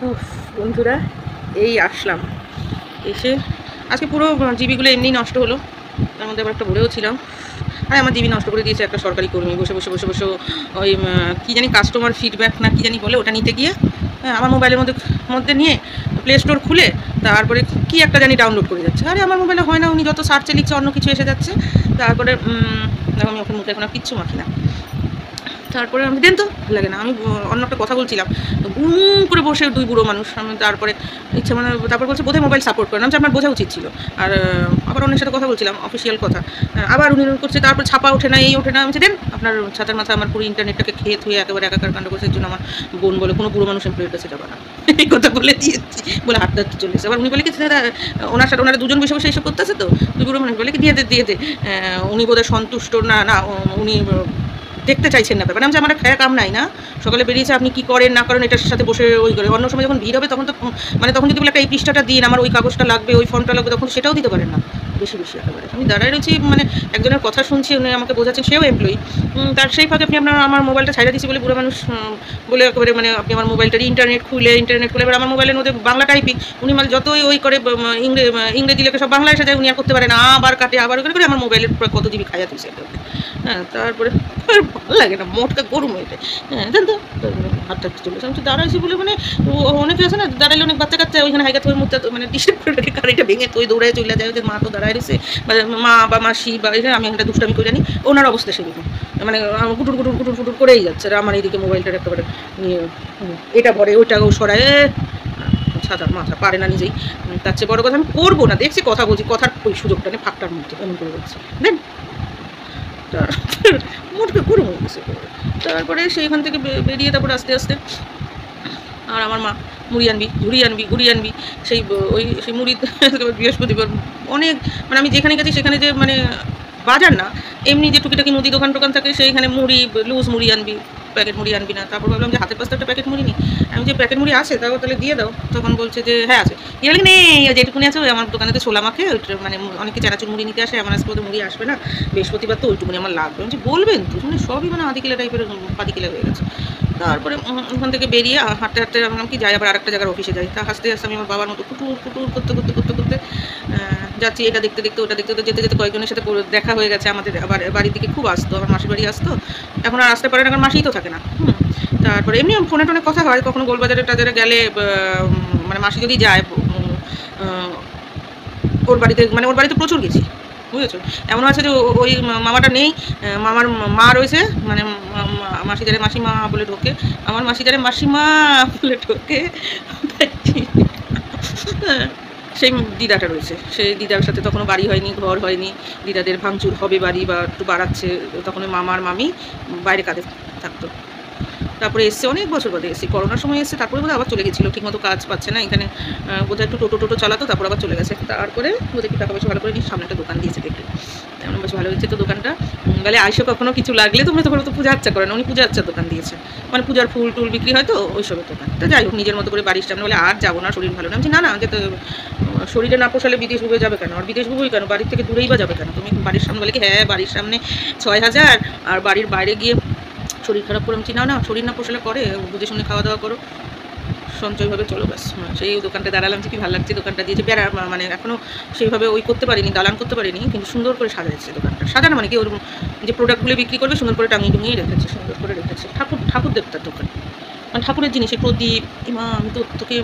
উফ, বন্ধুরা এই আসলাম, এসে আজকে পুরো জিবিগুলো এমনিই নষ্ট হলো। তার মধ্যে আবার একটা ভরেও ছিলাম। আর আমার জিবি নষ্ট করে দিয়েছে একটা সরকারি কর্মী, বসে বসে বসে বসে ওই কী জানি কাস্টমার ফিডব্যাক না কী জানি বলে, ওটা নিতে গিয়ে আমার মোবাইলের মধ্যে মধ্যে নিয়ে প্লে স্টোর খুলে তারপরে কী একটা জানি ডাউনলোড করে যাচ্ছে। আরে আমার মোবাইলে হয় না, উনি যত সার্চে লিখছে অন্য কিছু এসে যাচ্ছে। তারপরে দেখো আমি ওখানে মুখে এখন আর কিচ্ছু মাখি না। তারপরে আমি দেন তো ভালো লাগে না, আমি অন্য একটা কথা বলছিলাম, গুম করে বসে দুই বুড়ো মানুষ। আমি তারপরে ইচ্ছা মানে তারপর বলছে বোধহয় মোবাইল সাপোর্ট করে না, আমার বোঝা উচিত ছিল। আর আবার অন্যের সাথে কথা বলছিলাম, অফিসিয়াল কথা। আবার উনি করছে, তারপর ছাপা ওঠে না, এই ওঠে না। আমি দেন আপনার ছাতার মাথা আমার পুরো ইন্টারনেটটাকে খেয়ে থুয়ে একেবারে একাকার কাণ্ড করছে। এর জন্য আমার বোন বলে কোনো বুড়ো মানুষ এমপ্লয়ের কাছে যাবে না, এই কথা বলে দিয়েছি বলে হাঁটতে হাঁটতে চলে এসে। আবার উনি বলে কি দাদা, ওনার সাথে ওনারা দুজন বসে বসে এইসব করতেছে, তো দুই বুড়ো মানুষ বলে কি দিয়ে দে উনি বোধহয় সন্তুষ্ট না না উনি দেখতে চাইছেন না ব্যাপার। আমি যে আমার খায়া কাম নাই না, সকালে বেরিয়েছে, আপনি কি করেন না করেন এটার সাথে বসে ওই করে। অন্য সময় যখন ভিড় হবে তখন তো মানে তখন যদি বলে একটা এই পৃষ্ঠাটা দিন, আমার ওই কাগজটা লাগবে, ওই ফর্মটা লাগবে, তখন সেটাও দিতে পারেন না। বেশি বেশি একেবারে আমি দাঁড়ায় রয়েছি, মানে একজনের কথা শুনছি, উনি আমাকে বোঝাচ্ছেন, সেও এমপ্লয়ি। তার সেই ফাঁকে আপনি আমার মোবাইলটা ছাইড়া দিচ্ছি বলে বুড়ো মানুষ বলে একেবারে, মানে আপনি আমার মোবাইলটার ইন্টারনেট খুলে এবার আমার মোবাইলের মধ্যে বাংলা টাইপিং, উনি মানে যতই ওই করে ইংরেজি লেখে সব বাংলা এসে যায়, উনি আর করতে পারেন, আবার কাটে আবার করে আমার মোবাইলের কত জিবি খাইয়া দিচ্ছে। হ্যাঁ, তারপরে আর ভালো লাগে না, মোটকা গরম হয়ে যায়। হ্যাঁ জান তো, হাতটা চলে আমি দাঁড়াইছি বলে, মানে অনেকে আছে না দাঁড়াইলে অনেক বাচ্চা কাচ্চা ওইখানে হাইকা থই মুখটা মানে ডিস্টার্ব করে রেখে গাড়িটা ভেঙে তুই দৌড়ায় চলে যায়, যে মা তো দাঁড়ায় রয়েছে, বা মা বা মাসি বা আমি একটা দুষ্টামি করে জানি, ওনার অবস্থা সেরকম, মানে গুটুর গুটুর গুটুর গুটুর করেই যাচ্ছে। আর আমার এইদিকে মোবাইলটার একেবারে নিয়ে এটা ভরে ওইটাও সরায়, সাদা মাথা পারে না নিজেই। তার চেয়ে বড় কথা আমি করবো না, দেখছি কথা বলছি, কথার ওই সুযোগটা নেই ফাঁকটার মধ্যে এমন করে বলছি দেন। মোটকে গরম হয়ে গেছে। তারপরে সেইখান থেকে বেরিয়ে তারপর আস্তে আস্তে আর আমার মা মুড়ি আনবি ঘুরি আনবি সেই ওই সেই মুড়ি বৃহস্পতিবার অনেক, মানে আমি যেখানে গেছি সেখানে যে মানে বাজার না, এমনি যে টুকিটাকি মুদি দোকান টোকান থাকে সেইখানে মুড়ি লুজ মুড়ি আনবি, প্যাকেট মুড়ি আনবি না। তারপর ভাবলাম যে হাতের পাশে একটা প্যাকেট মুড়ি নিই, আমি যে প্যাকেট মুড়ি আছে তাও তাহলে দিয়ে দাও। তখন বলছে যে হ্যাঁ আছে। ইয়ে বলে নেই, যেটুকুনি আছে ওই আমার দোকানেতে ছোলা মাখে ওইটা, মানে অনেকে চানাচুর মুড়ি নিতে আসে, আমার আজকে ওদের মুড়ি আসবে না বৃহস্পতিবার, তো ওইটুকুনি আমার লাগবে। আমি বলবেন তো, মানে সবই মানে আদিকেলা টাইপের পাদিকেলা হয়ে গেছে। তারপরে ওখান থেকে বেরিয়ে হাঁটতে হাঁটতে ভাবলাম কি যাই আবার আরেকটা জায়গার অফিসে যাই। তা হাসতে হাসতে আমি আমার বাবার মতো কুটুর কুটুর করতে করতে করতে করতে যাচ্ছি, এটা দেখতে দেখতে ওটা দেখতে যেতে যেতে কয়েকজনের সাথে দেখা হয়ে গেছে। আমাদের আবার বাড়ির দিকে খুব আসতো, আমার মাসির বাড়ি আসতো, এখন আর আসতে পারে না কারণ মাসিই তো থাকে না। তারপরে এমনি ফোনে টোনে কথা হয়, কখনো গোলবাজারে টাজারে গেলে মানে মাসি যদি যায় ওর বাড়িতে, মানে ওর বাড়িতে প্রচুর গেছি বুঝেছো। এমন আছে যে ওই মামাটা নেই, মামার মা রয়েছে, মানে মাসিদারে মাসিমা বলে ঢোকে, আমার মাসিদারে মাসিমা বলে ঢোকে। সেই দিদাটা রয়েছে, সেই দিদার সাথে তখনও বাড়ি হয়নি, ঘর হয়নি, দিদাদের ভাঙচুর হবে বাড়ি বা একটু বাড়াচ্ছে, তখন ওই মামার মামি বাইরে কাঁধে থাকতো। তারপরে এসছে অনেক বছর বাদে এসেছি, করোনার সময় এসছে, তারপরে বোধহয় আবার চলে গেছিলো, ঠিকমতো কাজ পাচ্ছে না এখানে, বোধহয় একটু টোটো চালাতো, তারপর আবার চলে গেছে। তারপরে বোধহয় একটু টাকা পয়সা ভালো করে নিয়ে সামনে একটা দোকান দিয়েছে দেখতে, এমন বেশ ভালো হয়েছে তো দোকানটা। বলে আইসো কখনো কিছু লাগলে, তোমরা তো পূজা আচ্ছা করে না, উনি পূজা আচ্ছা দোকান দিয়েছে, মানে পূজার ফুল টুল বিক্রি হয় তো ওইসবের দোকান। তো যাই হোক নিজের মতো করে বাড়ির সামনে, বলে আর যাবো না, শরীর ভালো না। আমি না না যেতে, শরীরে না পোষালে বিদেশ বুবে যাবে কেন, আর বিদেশ বুবই কেন, বাড়ির থেকে দূরেই বা যাবে কেন তুমি বাড়ির সামনে। বলে কি হ্যাঁ বাড়ির সামনে 6,000, আর বাড়ির বাইরে গিয়ে শরীর খারাপ করে। আমি না শরীর না পোষালে করে, বুঝে শুনে খাওয়া দাওয়া করো, সঞ্চয়ভাবে চলো ব্যাস। সেই দোকানটা দাঁড়ালাম যে কি ভালো লাগছে, দোকানটা দিয়েছে বেড়া, মানে এখনও সেইভাবে ওই করতে পারিনি, দালান করতে পারিনি, কিন্তু সুন্দর করে সাজাচ্ছে দোকানটা। সাজানো মানে কি ওর যে প্রোডাক্টগুলো বিক্রি করবে সুন্দর করে টাঙিয়ে টুঙিয়ে রেখেছে, সুন্দর করে রেখেছে। ঠাকুর দেবতার দোকান, মানে ঠাকুরের জিনিস, প্রদীপ। মা আমি তো তোকে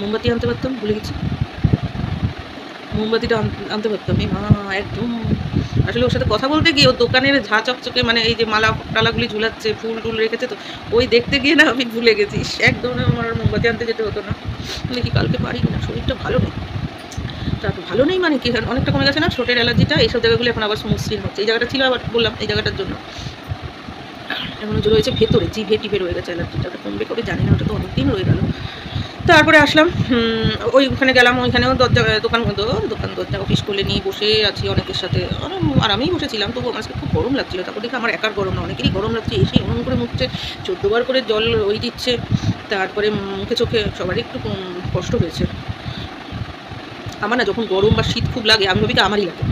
মোমবাতি আনতে পারতাম, ভুলে গেছি, মোমবাতিটা আনতে পারতাম। মা একদম আসলে ওর সাথে কথা বলতে গিয়ে ওর দোকানের ঝা চকচকে, মানে এই যে মালা টালাগুলি ঝুলাচ্ছে, ফুল টুল রেখেছে, তো ওই দেখতে গিয়ে না আমি ভুলে গেছি। একদম আমার মোমবাতি আনতে যেতে হতো না, দেখি কালকে পারি না, শরীরটা ভালো নেই। তারপর ভালো নেই মানে কি, অনেকটা কমে গেছে না ছোটের অ্যালার্জিটা, এইসব জায়গাগুলো এখন আবার মসৃণ হচ্ছে। এই জায়গাটা ছিল আবার বললাম এই জায়গাটার জন্য, এখন রয়েছে ভেতরে, জিভে টিভে রয়ে গেছে অ্যালার্জিটা, ওটা কমবে করে জানি না, ওটা তো অনেকদিন রয়ে গেল। তারপরে আসলাম ওইখানে গেলাম, ওইখানেও দোকান দরজা অফিস খুলে নিয়ে বসে আছি অনেকের সাথে, আরামেই বসেছিলাম, তবু আমার খুব গরম লাগছিল। তারপর দেখি আমার একার গরম না, অনেকেরই গরম লাগছে, এসে এমন করে মুখছে 14 বার করে জল ওই দিচ্ছে, তারপরে মুখে চোখে সবারই একটু কষ্ট হয়েছে। আমার না যখন গরম বা শীত খুব লাগে আমি ভাবি আমারই লাগে,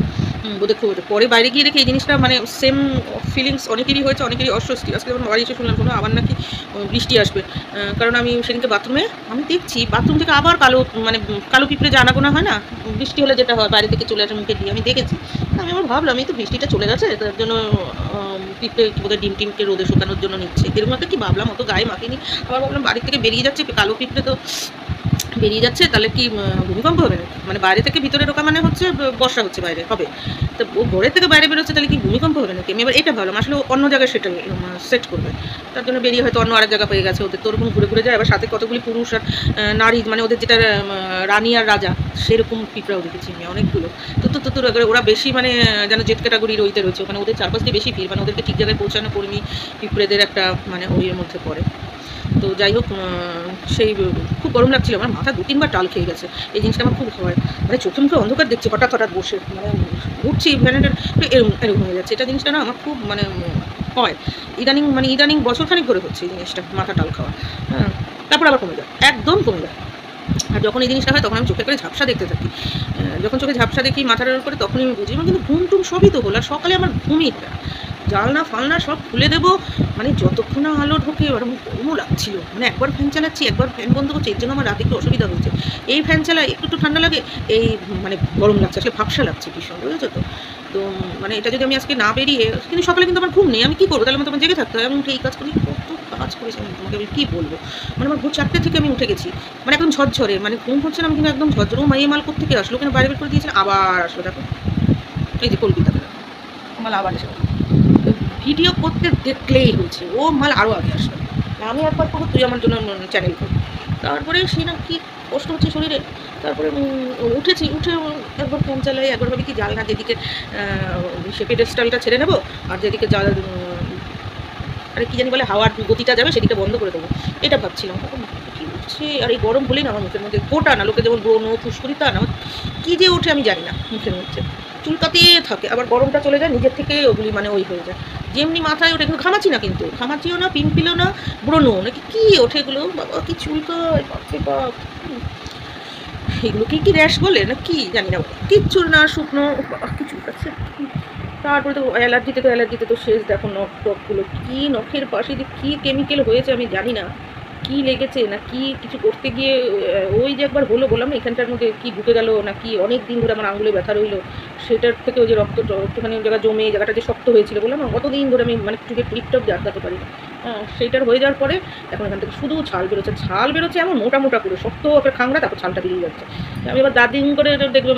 বোধহয় খুব পরে বাইরে গিয়ে দেখি এই জিনিসটা মানে সেম ফিলিংস অনেকেরই হয়েছে, অনেকেরই অস্বস্তি। আজকে যখন বাড়ি এসে শুনলাম কোনো আবার নাকি বৃষ্টি আসবে, কারণ আমি সেদিনকে বাথরুমে আমি দেখছি বাথরুম থেকে আবার কালো মানে কালো পিঁপড়ে যে আনাগোনা হয় না বৃষ্টি হলে যেটা হয় বাইরে থেকে চলে আসে মুখে দিয়ে, আমি দেখেছি। আমি আবার ভাবলাম এই তো বৃষ্টিটা চলে গেছে, তার জন্য পিঁপড়ে বোধহয় ডিম টিমকে রোদে শুকানোর জন্য নিচ্ছে, এরকম একটা কি ভাবলাম, অত গায়ে মাখিনি। আবার ভাবলাম বাড়ি থেকে বেরিয়ে যাচ্ছে কালো পিঁপড়ে তো বেরিয়ে যাচ্ছে, তাহলে কি ভূমিকম্প হবে না? মানে বাইরে থেকে ভিতরে ঢোকা মানে হচ্ছে বর্ষা হচ্ছে বাইরে হবে, তো ও ঘরের থেকে বাইরে বেরোচ্ছে, তাহলে কি ভূমিকম্প হবে নাকি? আমি এবার এটা ভাবলাম আসলে অন্য জায়গায় সেটা সেট করবে, তার জন্য বেরিয়ে হয়তো অন্য আরেক জায়গা পেয়ে গেছে, ওদের তো ওরকম ঘুরে ঘুরে যায়। এবার সাথে কতগুলি পুরুষ আর নারী, মানে ওদের যেটা রানী আর রাজা সেরকম পিঁপড়াও দেখেছি আমি অনেকগুলো। তো ওরা বেশি মানে যেন জেট ক্যাটাগরির ওইতে রয়েছে, ওখানে ওদের চারপাশ দিয়ে বেশি ভিড়, মানে ওদেরকে ঠিক জায়গায় পৌঁছানো কর্মী পিঁপড়েদের একটা মানে ওইয়ের মধ্যে পড়ে। তো যাই হোক, সেই খুব গরম লাগছিল, আমার মাথা 2-3বার টাল খেয়ে গেছে। এই জিনিসটা আমার খুব হয়, মানে চোখে মুখে অন্ধকার দেখছি হঠাৎ হঠাৎ বসে, মানে উঠছি ভ্যানেটের এরকম হয়ে যাচ্ছে। এটা জিনিসটা না আমার খুব মানে হয় ইদানিং বছরখানিক ধরে হচ্ছে এই জিনিসটা, মাথা টাল খাওয়া। হ্যাঁ, তারপর আবার কমে যায়, একদম কমে যায়। আর যখন এই জিনিসটা হয় তখন আমি চোখে করে ঝাপসা দেখতে থাকি, যখন চোখে ঝাপসা দেখি মাথার করে তখনই আমি বুঝি। কিন্তু ঘুম টুম সবই তো হলো, আর সকালে আমার ঘুমই হয়, জানলা ফালনা সব খুলে দেবো, মানে যতক্ষণ না আলো ঢোকে এবার আমার গরমও লাগছিল, মানে একবার ফ্যান চালাচ্ছি একবার ফ্যান বন্ধ করছি, এর জন্য আমার রাতে একটু অসুবিধা হয়েছে। এই ফ্যান চালা একটু ঠান্ডা লাগে, এই মানে গরম লাগছে, আসলে ভাবসা লাগছে ভীষণ, বুঝেছো তো? তো মানে এটা যদি আমি আজকে না বেরিয়ে, কিন্তু সকালে কিন্তু আমার ঘুম নেই, আমি কী করবো? তাহলে আমার তোমার জেগে থাকতে হয়, আমি উঠে এই কাজ করি, কত কাজ করেছি আমি তোমাকে আমি কী বলবো। মানে আমার ভোর 4টে থেকে আমি উঠে গেছি, মানে একদম ঝরঝরে, মানে ঘুম হচ্ছে না আমি কিন্তু একদম ঝরঝরে। ও মাইয়ে মাল থেকে আসলো, ওখানে বাইরে বের করে দিয়েছেন, আবার আসলো দেখো, এই যে কলকাতাতে মাল আবার এসে ভিডিও করতে দেখলেই হয়েছে, ও মাল আরও আগে আসলো। আমি একবার করবো, তুই আমার জন্য চ্যানেল কর। তারপরে সে না কি কষ্ট হচ্ছে শরীরে, তারপরে উঠে একবার ফোন চালাই, একবার ভাবি কি জানলা যেদিকে সে পেডেস্টালটা ছেড়ে নেবো, আর যেদিকে আরে কি জানি বলে হাওয়ার গতিটা যাবে সেদিকে বন্ধ করে দেবো, এটা ভাবছিলাম। কি উঠছে, আর এই গরম হলেই না আমার মুখের মধ্যে গোটা না, লোকে যেমন ব্রণ ফুসকুড়ি তা না, কী যে ওঠে আমি জানি না মুখের মধ্যে, চুলকাতে থাকে, আবার গরমটা চলে যায় নিজের থেকে, ওগুলি মানে ওই হয়ে যায় যেমনি মাথায় ওঠে। কিন্তু ঘামাচ্ছি না, কিন্তু ঘামাচ্ছিও না, পিম্পিলও না, ব্রণও নাকি কী ওঠে এগুলো, বাবা কি চুলকায়, বাপরে বাপ। এগুলো কি র্যাশ বলে না কি জানি না, কিচ্ছু না, শুকনো কি চুলকাচ্ছে। তারপরে তো অ্যালার্জিতে তো শেষ, দেখো নখ টকগুলো কী, নখের পাশে যে কী কেমিক্যাল হয়েছে আমি জানি না, কি লেগেছে না কি কিছু করতে গিয়ে ওই যে একবার হলো বললাম না এখানটার মধ্যে কি ঢুকে গেল না কি, অনেক দিন ধরে আমার আঙুলে ব্যথা রইলো, সেটার থেকে ওই যে রক্তটা একটুখানি ওই জায়গা জমে, জায়গাটা যে শক্ত হয়েছিল বললাম না, কতদিন ধরে আমি মানে চুলের টিপটপ আটকাতে পারি না। হ্যাঁ, সেইটার হয়ে যাওয়ার পরে এখন এখান থেকে শুধু ছাল বেরোচ্ছে এমন মোটা করে শক্ত একটা খাংড়া, তারপর ছালটা বেরিয়ে যাচ্ছে। আমি এবার দাদিন করে দেখবে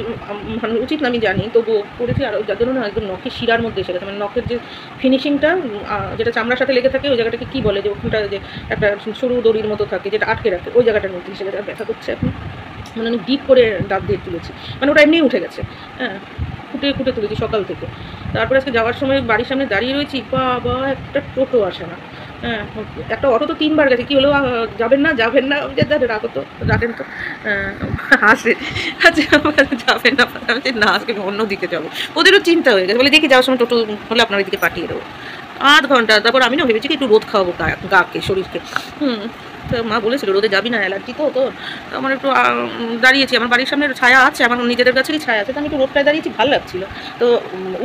মানে উচিত না আমি জানি, তবুও করেছি। আর যার জন্য না একদম নখের শিরার মধ্যে এসে গেছে, মানে নখের যে ফিনিশিংটা যেটা চামড়ার সাথে লেগে থাকে ওই জায়গাটাকে কী বলে, যে ওখানটা যে একটা সরু দড়ির মতো থাকে যেটা আটকে রাখে, ওই জায়গাটার মধ্যে এসে গেছে, ব্যথা করছে এখন, মানে আমি ডিপ করে দাঁত দিয়ে তুলেছি, মানে ওটা এমনিই উঠে গেছে। হ্যাঁ, খুঁটে তুলেছি সকাল থেকে। তারপরে আজকে যাওয়ার সময় বাড়ির সামনে দাঁড়িয়ে রয়েছি, বাবা একটা টোটো আসে না। হ্যাঁ, একটা অটো তো 3বার গেছে, কী হলো যাবেন না রাখো তো, রাখেন তো, হাসে আচ্ছা যাবেন না, না আজকে অন্যদিকে যাবো, ওদেরও চিন্তা হয়ে গেছে, বলে দেখি যাওয়ার সময় টোটো হলে আপনার ওইদিকে পাঠিয়ে দেবো। 8 ঘন্টা, তারপর আমি না ভেবেছি কি একটু রোদ খাওয়াবো গাকে শরীরকে। তো মা বলেছিল রোদে যাবি না, অ্যালার্জি তো তোর। তো আমার একটু দাঁড়িয়েছি, আমার বাড়ির সামনে ছায়া আছে, আমার নিজেদের কাছেরই ছায়া আছে, তো আমি একটু রোদটায় দাঁড়িয়েছি, ভালো লাগছিল। তো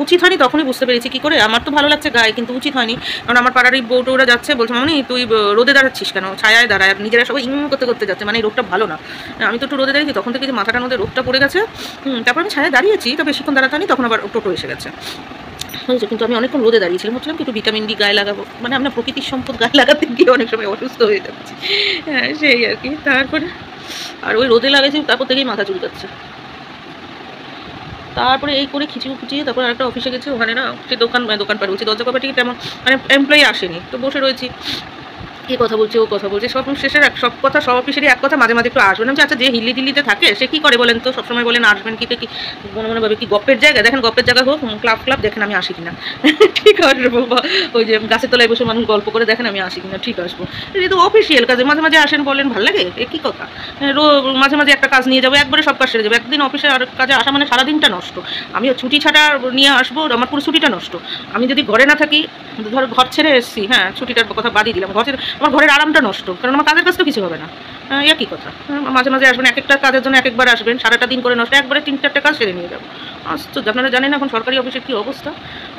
উচিত হয়নি, তখনই বুঝতে পেরেছি কী করে, আমার তো ভালো লাগছে গায়ে, কিন্তু উচিত হয়নি। কারণ আমার পাড়ার এই বউটোরা যাচ্ছে, বলছে মামনি তুই রোদে দাঁড়াচ্ছিস কেন, ছায়ায় দাঁড়ায়, আর নিজেরা সবাই করতে যাচ্ছে, মানে এই রোদটা ভালো না। আমি তো একটু রোদে দাঁড়িয়েছি, তখন থেকে যে মাথাটার মধ্যে রোদটা পড়ে গেছে। তারপর আমি ছায়ায় দাঁড়িয়েছি, তো বেশিক্ষণ দাঁড়াতে হয়নি, তখন আবার টোটো এসে গেছে। হয়েছে, কিন্তু আমি অনেকক্ষণ রোদে দাঁড়িয়েছিলাম, ভাবছিলাম একটু ভিটামিন ডি গায়ে লাগাবো, মানে আমরা প্রকৃতির সম্পদ গায়ে লাগাতে গিয়ে অনেক সময় অসুস্থ হয়ে যাচ্ছি। হ্যাঁ, সেই আর কি। তারপরে আর ওই রোদে লাগাইছি, তারপর থেকেই মাথা চুলকাচ্ছে। তারপরে এই করে খুঁচিয়ে তারপর আরেকটা অফিসে গেছি, ওখানে না সে দোকান পার বলছি, দরজা কপাটি তেমন মানে এমপ্লয়ি আসেনি, তো বসে রয়েছি, এ কথা বলছে ও কথা বলছে, সব শেষের সব কথা সব অফিসেরই এক কথা, মাঝে মাঝে একটু আসবেন। আমি আচ্ছা যে দিল্লিতে থাকে সে কী করে বলেন তো, সবসময় বলেন আসবেন কি মনে ভাবে কি গপ্পের জায়গা, দেখেন গপ্পের জায়গা হোক, ক্লাব দেখেন আমি আসি কিনা, ঠিক আসবো। ওই যে গাছের তলায় বসে মানুষ গল্প করে দেখেন আমি আসি কিনা, ঠিক আসবো। এটা তো অফিসিয়াল কাজে মাঝে মাঝে আসেন বলেন, ভালো লাগে, এ কী কথা। মাঝে মাঝে একটা কাজ নিয়ে যাবো, একবারে সব কাজ সেরে যাবো, একদিন অফিসে আর কাজে আসা মানে সারাদিনটা নষ্ট। আমিও ছুটি ছাড়া নিয়ে আসবো, আমার পুরো ছুটিটা নষ্ট। আমি যদি ঘরে না থাকি, ধর ঘর ছেড়ে এসেছি, হ্যাঁ ছুটিটার কথা বাদই দিলাম, আমার ঘরের আরামটা নষ্ট, কারণ আমার কাজের কাজ তো কিছু হবে না। একই কথা, মাঝে মাঝে আসবেন, এক একটা কাজের জন্য এক একবার আসবেন, সারাটা দিন করে নষ্ট, একবারে 3-4টে কাজ সেরে নিয়ে যাবো, আশ্চর্য, আপনারা জানেন এখন সরকারি অফিসের কী অবস্থা।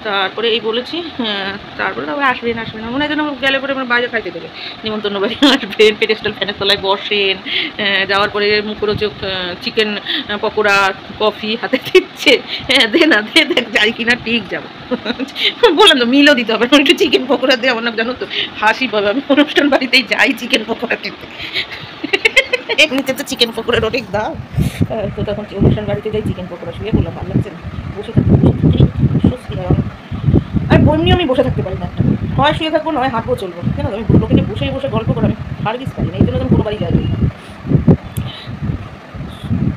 তারপরে এই বলেছি, হ্যাঁ, তারপরে তবে আসবেন আসবেন মনে হয় যেন গেলে পরে আমার বাইরে খাইতে দেবে, নিমন্ত্রণ বাড়ি আসবেন, পেডেস্টাল ফ্যানের তলায় বসেন, যাওয়ার পরে মুখরোচক চিকেন পকোড়া কফি হাতে দিচ্ছে, হ্যাঁ দে না দে দেখ যাই কিনা ঠিক যাবো। বললাম তো মিলও দিতে হবে, একটু চিকেন পকোড়া দিয়ে আমার না জানো তো হাসি পাবে, আমি অনুষ্ঠান বাড়িতেই যাই চিকেন পকোড়া খেতে। এমনিতে তো চিকেন পকোড়ার অনেক দাম, তো তখন অনুষ্ঠান বাড়িতে যাই চিকেন পকোড়া, শুয়ে বললাম ভালো লাগছে না, বসে থাকতে স্বস্তি হয় অনেক। আর বমনি আমি বসে থাকতে পারি না, একটা হয় শুয়ে থাকবো নয় হাঁটবো চলবো, কেন আমি লোকেকে বসে বসে গল্প করে আমি সার্ভিস পাই না, এই জন্য আমি কোনো বাড়ি যাই না।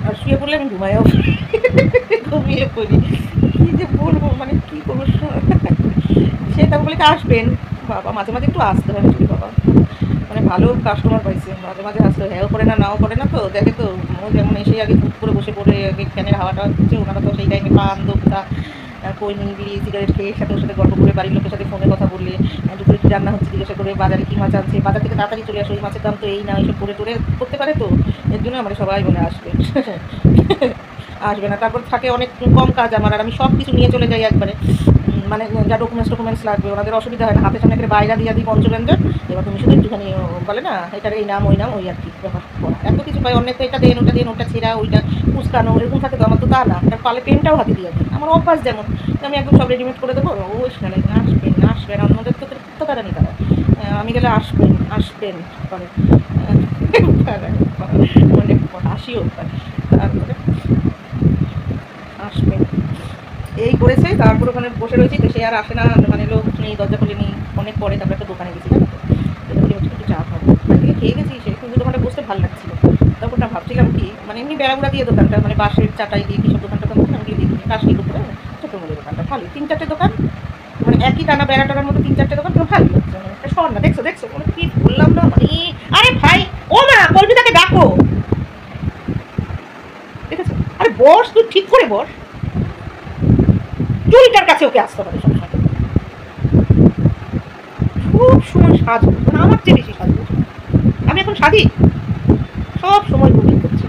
আর শুয়ে পড়লে আমি ঘুমাইও ঘুমিয়ে পড়ি, কী যে বলবো মানে কী করবো। সে তারপর বলে আসবেন, বাবা মাঝে মাঝে একটু আসতে হয় বাবা, মানে ভালো কাস্টমার পাইছে, মাঝে মাঝে আসতে হ্যাঁ করে না নাও করে না, তো দেখে তো ও যেমন এসে আগে চুপ করে বসে পড়ে ফ্যানের হাওয়াটা হচ্ছে, ওনারা তো সেই টাইমে পান দোক্তা কই বিড়ি সিগারেট খেয়ে সাথে ওর সাথে গল্প করে বাড়ির লোকের সাথে ফোনে কথা বললে, দুপুরে কী রান্না হচ্ছে জিজ্ঞাসা করে, বাজারে কী মাছ আছে, বাজার থেকে তাড়াতাড়ি চলে আসো, ওই মাছের দাম তো এই না, এইসব করে টোরে করতে পারে, তো এর জন্য আমরা সবাই বলে আসবে। আসবে না, তারপর থাকে অনেক কম কাজ আমার, আর আমি সব কিছু নিয়ে চলে যাই একবারে, মানে যা ডকুমেন্টস লাগবে ওনাদের অসুবিধা হয় না, হাতের সামনে একটা বাইরা দিয়ে দিই পঞ্চব্যঞ্জন, এবার তুমি শুধু একটুখানি বলে না এটার এই নাম ওই আর কি ব্যাপার, এত কিছু পাই, অনেক তো এটা দেন ওটা ছেঁড়া ওইটা কুচকানো এরকম থাকে, তো আমার তো তা না, তার পালে পেনটাও হাতে দিয়ে দিই, আমার অভ্যাস যেমন আমি একদম সব রেডিমেড করে দেবো, ওই সেখানে আসবেন আমাদের তো তারা নেই, তারা আমি গেলে আসবেন করে অনেক হাসিও পায়, তারপরে আসবেন এই করেছে, তারপর ওখানে বসে রয়েছি, তো সে আর আসে না, মানে লোক নেই, দরজা খুলে নিই, অনেক পরে তারপরে একটা দোকানে গেছি, একটু চা খাবো, থেকে খেয়ে গেছি, সে কিন্তু দোকানটা বসতে ভালো লাগছিল, তখন না ভাবছিলাম কি মানে এমনি বেড়াগুড়া দিয়ে দোকানটা, মানে বাঁশের চাটাই দিয়ে কিসব দোকানটা তখন আমি দেখি কাশির উপরে ছোটো মধ্যে দোকানটা ভালো, 3-4টে দোকান, মানে একই টানা বেড়া টানার মধ্যে 3-4টে দোকান, তো ভালো লাগছে, মানে একটা শোন না দেখছো মানে কি বললাম না, মানে আরে ভাই ও মা কলবিতাকে ডাকো, দেখেছো, আরে বস তুই ঠিক করে বস, চুরিটার কাছে ওকে আসতে পারে সবসময়, খুব সময় সাজ, মানে আমার চেয়ে বেশি সাজ, আমি এখন সাজি সব সময় বুকিং করছি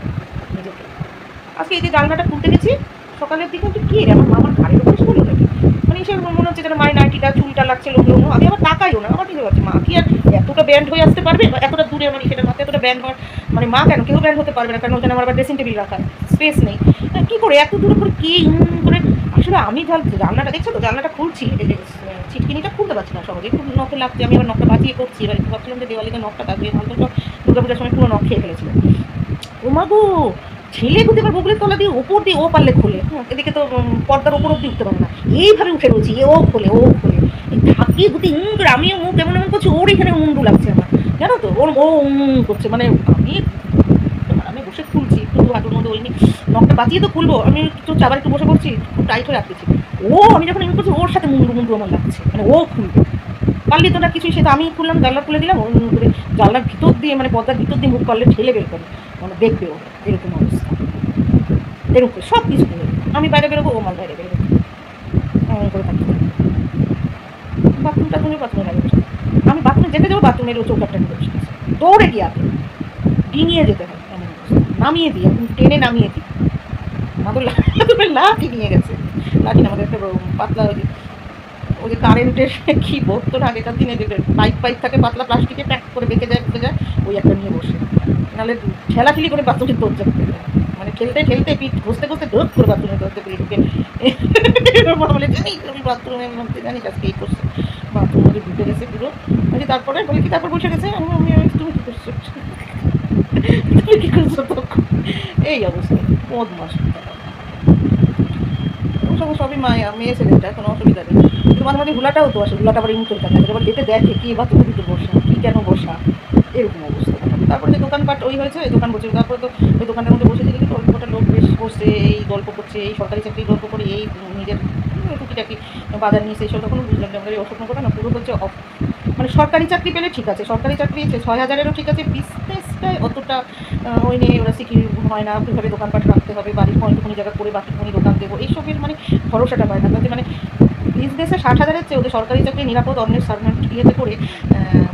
নিজেকে। আজকে এই যে জানলাটা খুলতে গেছি সকালের দিকে, একটু কি রে আমার মামার ঘাড়ের উপরে শুনলো নাকি, মানে এসে মনে হচ্ছে যেন মায়ের নাইটিটা চুলটা লাগছে লোমলো, আমি আবার তাকাইও না, আমার বুঝতে পারছি মা কি আর এতটা ব্যান্ড হয়ে আসতে পারবে, এতটা দূরে আমার সেটা মাথায় এতটা ব্যান্ড হওয়ার, মানে মা কেন কেউ ব্যান্ড হতে পারবে না, কারণ ওখানে আমার আবার ড্রেসিং টেবিল রাখা স্পেস নেই, কী করে এত দূরে করে কি করে, আসলে আমি জানলাটা দেখছো তো, জানলাটা খুলছি, ছিটকিনিটা খুলতে পারছি না সহজে, একটু নখে লাগছে, আমি আবার নখটা বাঁচিয়ে করছি, এবার একটু ভাবছিলাম যে দেওয়ালিতে নখটা থাকবে, ভালো তো দুর্গাপূজার সময় পুরো নখ খেয়ে ফেলেছিল, ও মা গো ছেলে বুঝতে এবার বগুলের তলা দিয়ে ওপর দিয়ে ও পারলে খোলে, এদিকে তো পর্দার ওপর অব্দি উঠতে পারে না, এইভাবে উঠে রয়েছি ও খোলে ঢাকিয়ে গুটি করে আমিও মুখ এমন করছি, ওর এখানে মুন্ডু লাগছে আমার, জানো তো ওর ও করছে, মানে আমি বসে খুলছি একটু হাঁটুর মধ্যে, ওই নখটা বাঁচিয়ে তো খুলবো, আমি একটু চাবার একটু বসে পড়ছি, খুব টাইট হয়ে আটকেছি, আমি যখন এমন করছি ওর সাথে মুন্ডু আমার লাগছে, মানে ও খুলবে পারলি তো না কিছুই, সেটা আমি খুললাম, জানলা খুলে দিলাম, করে জানলার ভিতর দিয়ে মানে পর্দার ভিতর দিয়ে মুখ করলে ঠেলে বের করে, মানে দেখবে ও এরকম অবস্থা, এরকম করে সব কিছু করে আমি বাইরে বেরোবো, ও আমার বাইরে বেরোবো, এমন করে থাকি, বাথরুমে বাইরে বসে, আমি বাথরুমে যেতে যাবো, বাথরুমের ও চৌকাটটা নিয়ে বসে দৌড়ে গিয়ে আপনি ডিঙিয়ে যেতে হয়, এমন নামিয়ে দিই, এখন টেনে নামিয়ে দিই, আমাদের লাঠি নিয়ে গেছে, লাঠি না আমাদের একটা পাতলা ওই যে কারেন্টের কী বলতো না আগেকার দিনে, যে পাইপ থাকে পাতলা প্লাস্টিকে প্যাক করে বেঁকে যায় ওই একটা নিয়ে বসে, নাহলে ঠেলাঠেলি করে বাথরুমের দরজা খুলে যায়, মানে খেলতে পিঠ ঘষতে ঢোক করে বাথরুমের দরজা খুলে ঢুকে বলে জানি তুমি বাথরুমের মধ্যে জানিস আজকে এই করছে, বাথরুমের মধ্যে ঢুকে গেছে পুরো, মানে তারপরে বলে কি তারপর বসে গেছে, তুমি কী করছো তুমি কী করছো তখন, এই অবস্থা মদ মাস সবই মেয়ে ছেলেটা কোনো অসুবিধা নেই, কিন্তু মাঝে মাঝে হুলাটাও তো আসে, হুলাটা আবার ইউজ করে থাকে, এবার ডেটে দেখে কি বা তুমি দিতে বসা কী কেন বসা, এরকম অবস্থা, তারপরে যে দোকানপাট ওই হয়েছে এই দোকান বসে, তারপরে তো ওই দোকানের মধ্যে বসে দেখি অল্পটা লোক বেশ বসছে, এই গল্প করছে, এই সরকারি চাকরি গল্প করে, এই নিজের টুকিটাকি বাজার নিয়েছে, এইসব তখন বুঝলাম যে আমাদের এই অসুখ করে না পুরো হচ্ছে মানে সরকারি চাকরি পেলে ঠিক আছে, সরকারি চাকরি 6,000-এরও ঠিক আছে, বিজনেসটাই অতটা ওই নিয়ে ওরা শিখি হয় না, কীভাবে দোকানপাট রাখতে হবে, বাড়ির কোনো জায়গা করে বাকি কোনো দোকান দেবো, এইসবের মানে ভরসাটা পায় না, তাতে মানে বিজনেসে 60,000-এর চেয়ে ওদের সরকারি চাকরি নিরাপদ অন্যের সার্ভেন্ট ইয়েতে করে